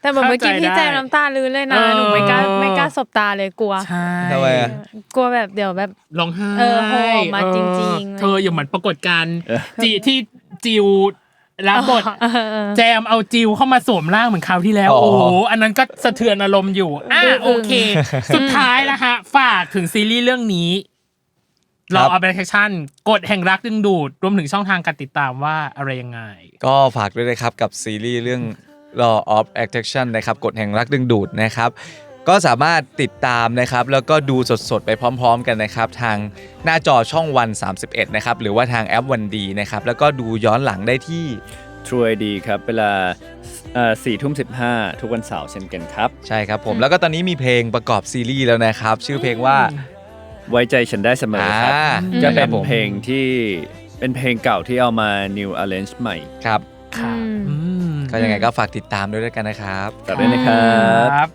แต่แบบเมื่อกี้พี่แจมน้ำตาลื้นเลยนะหนูไม่กล้าสบตาเลยกลัวใช่ทำไมกลัวแบบเดี๋ยวแบบร้องไห้โหมาจริงๆเธออย่าเหมือนปรากฏการณ์ที่จิวรับบทแจมเอาจิวเข้ามาสวมร่างเหมือนคราวที่แล้วโอ้โหอันนั้นก็สะเทือนอารมณ์อยู่โอเคสุดท้ายนะฮะฝากถึงซีรีส์เรื่องนี้รออัปเดตชั่นกฎแห่งรักดึงดูดรวมถึงช่องทางการติดตามว่าอะไรยังไงก็ฝากด้วยนะครับกับซีรีส์เรื่อง Law of Attraction นะครับกฎแห่งรักดึงดูดนะครับก็สามารถติดตามนะครับแล้วก็ดูสดๆไปพร้อมๆกันนะครับทางหน้าจอช่องวัน31นะครับหรือว่าทางแอปวันดีนะครับแล้วก็ดูย้อนหลังได้ที่ True ID ครับเวลา4:15 ทุกวันเสาร์เช่นกันครับใช่ครับผมแล้วก็ตอนนี้มีเพลงประกอบซีรีส์แล้วนะครับชื่อเพลงว่าไว้ใจฉันได้เสมอครับจะเป็นเพลงที่เป็นเพลงเก่าที่เอามา new arrange ใหม่ครับก็ยังไงก็ฝากติดตามด้วยกันนะครับฝากด้วยนะครับ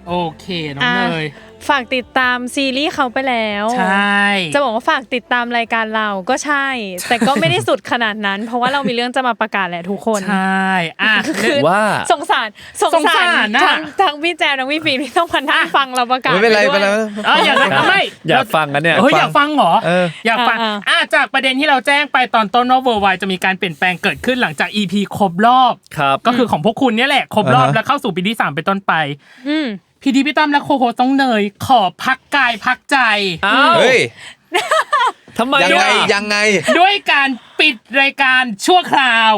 โอเคน้องเนยฝากติดตามซีรีส์เขาไปแล้วใช่จะบอกว่าฝากติดตามรายการเราก็ใช่แต่ก็ไม่ได้สุดขนาดนั้นเพราะว่าเรามีเรื่องจะมาประกาศแหละทุกคนใช่คือว่าสงสารทั้งพี่แจมทั้งพี่ฟิล์มที่ต้องมานั่งฟังเราประกาศไม่เป็นไรอยากฟังกันเนี่ยอยากฟังเหรออยากฟังจากประเด็นที่เราแจ้งไปตอนต้นว่า Worldwide จะมีการเปลี่ยนแปลงเกิดขึ้นหลังจาก EP ครบรอบก็คือของพวกคุณเนี่ยแหละครบรอบแล้วเข้าสู่ปีที่3เป็นต้นไปพี่ดีพี่ตั้มและโคโฮต้องเนยขอพักกายพักใจเฮ้ยทำไมยังไงด้วยการปิดรายการชั่วคราว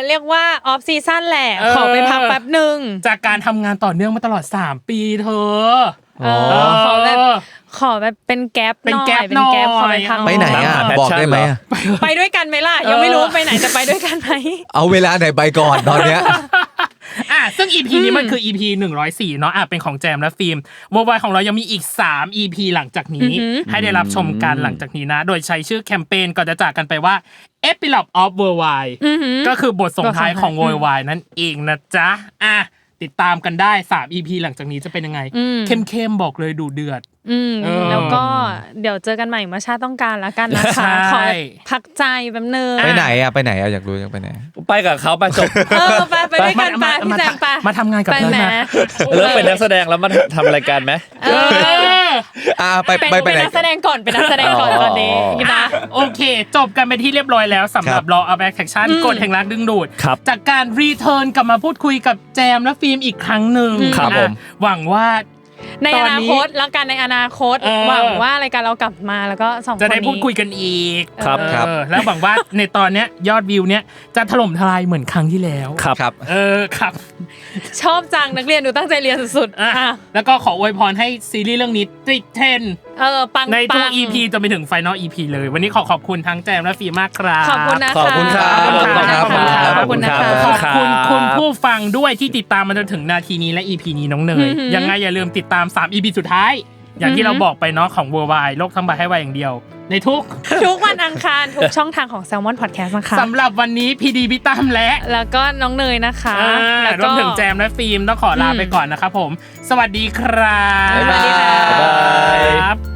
เรียกว่าออฟซีซั่นแหละขอไปพักแป๊บนึงจากการทำงานต่อเนื่องมาตลอด3ปีเธอขอแบบเป็นแก๊ปหน่อยเป็นแก๊ปขอไปพักไปไหนอ่ะบอกได้ไหมไปด้วยกันไหมล่ะยังไม่รู้ไปไหนจะไปด้วยกันไหมเอาเวลาไหนไปก่อนตอนเนี้ยซึ่ง EP นี้มันคือ EP 104เนาะเป็นของแจมและฟิล์มWorldwideของเรายังมีอีก3 EP หลังจากนี้ให้ได้รับชมกันหลังจากนี้นะโดยใช้ชื่อแคมเปญก่อนจะจากกันไปว่า Epilogue of Worldwide ก็คือบทส่งท้ายของ Worldwide นั่นเองนะจ๊ะติดตามกันได้3 EP หลังจากนี้จะเป็นยังไงเข้มๆบอกเลยดูเดือดแล้วก็เดี๋ยวเจอกันใหม่เมื่อชาติต้องการแล้วกันนะคะขอพักใจแป๊บนึงไปไหนอยากรู้ไปไหนไปกับเขาไปจบไปด้วยกันไปพี่แจมไปมาทำงานกับเธอนะเลิกเป็นนักแสดงแล้วมาทำรายการไหมไปไหนนักแสดงก่อนเป็นนักแสดงก่อนตอนนี้นะโอเคจบกันไปที่เรียบร้อยแล้วสำหรับ Law of Attraction กฎแห่งรักดึงดูดจากการรีเทิร์นกลับมาพูดคุยกับแจมและฟิล์มอีกครั้งหนึ่งหวังว่าในอนาคตแล้วกันในอนาคตหวังว่ารายการเรากลับมาแล้วก็2คนนี้จะได้พูดคุยกันอีกครับแล้วหวังว่าในตอนเนี้ยยอดวิวเนี้ยจะถล่มทลายเหมือนครั้งที่แล้วครับครับชอบจังนักเรียนดูตั้งใจเรียนสุดๆแล้วก็ขออวยพรให้ซีรีส์เรื่องนี้ติดเทรนด์ปังในทุก EP จนไปถึง Final EP เลยวันนี้ขอบคุณทั้งแจมและฟิล์มมากครับขอบคุณนะคะขอบคุณครับขอบคุณนะคะขอบคุณคุณผู้ฟังด้วยที่ติดตามมาจนถึงนาทีนี้และ EP นี้น้องเนยยังไงอย่าลืมติดตาม3 EP สุดท้ายอย่างที่เราบอกไปเนาะของ Worldwide โลกทั้งใบให้ไวอย่างเดียวในทุกวันอังคารทุกช่องทางของ Salmon Podcast นะคะสำหรับวันนี้พีดีพี่ตั้มแล้วก็น้องเนยนะคะแล้วก็รวมถึงแจมและฟิล์มต้องขอลาไปก่อนนะครับผมสวัสดีครับบ๊ายบาย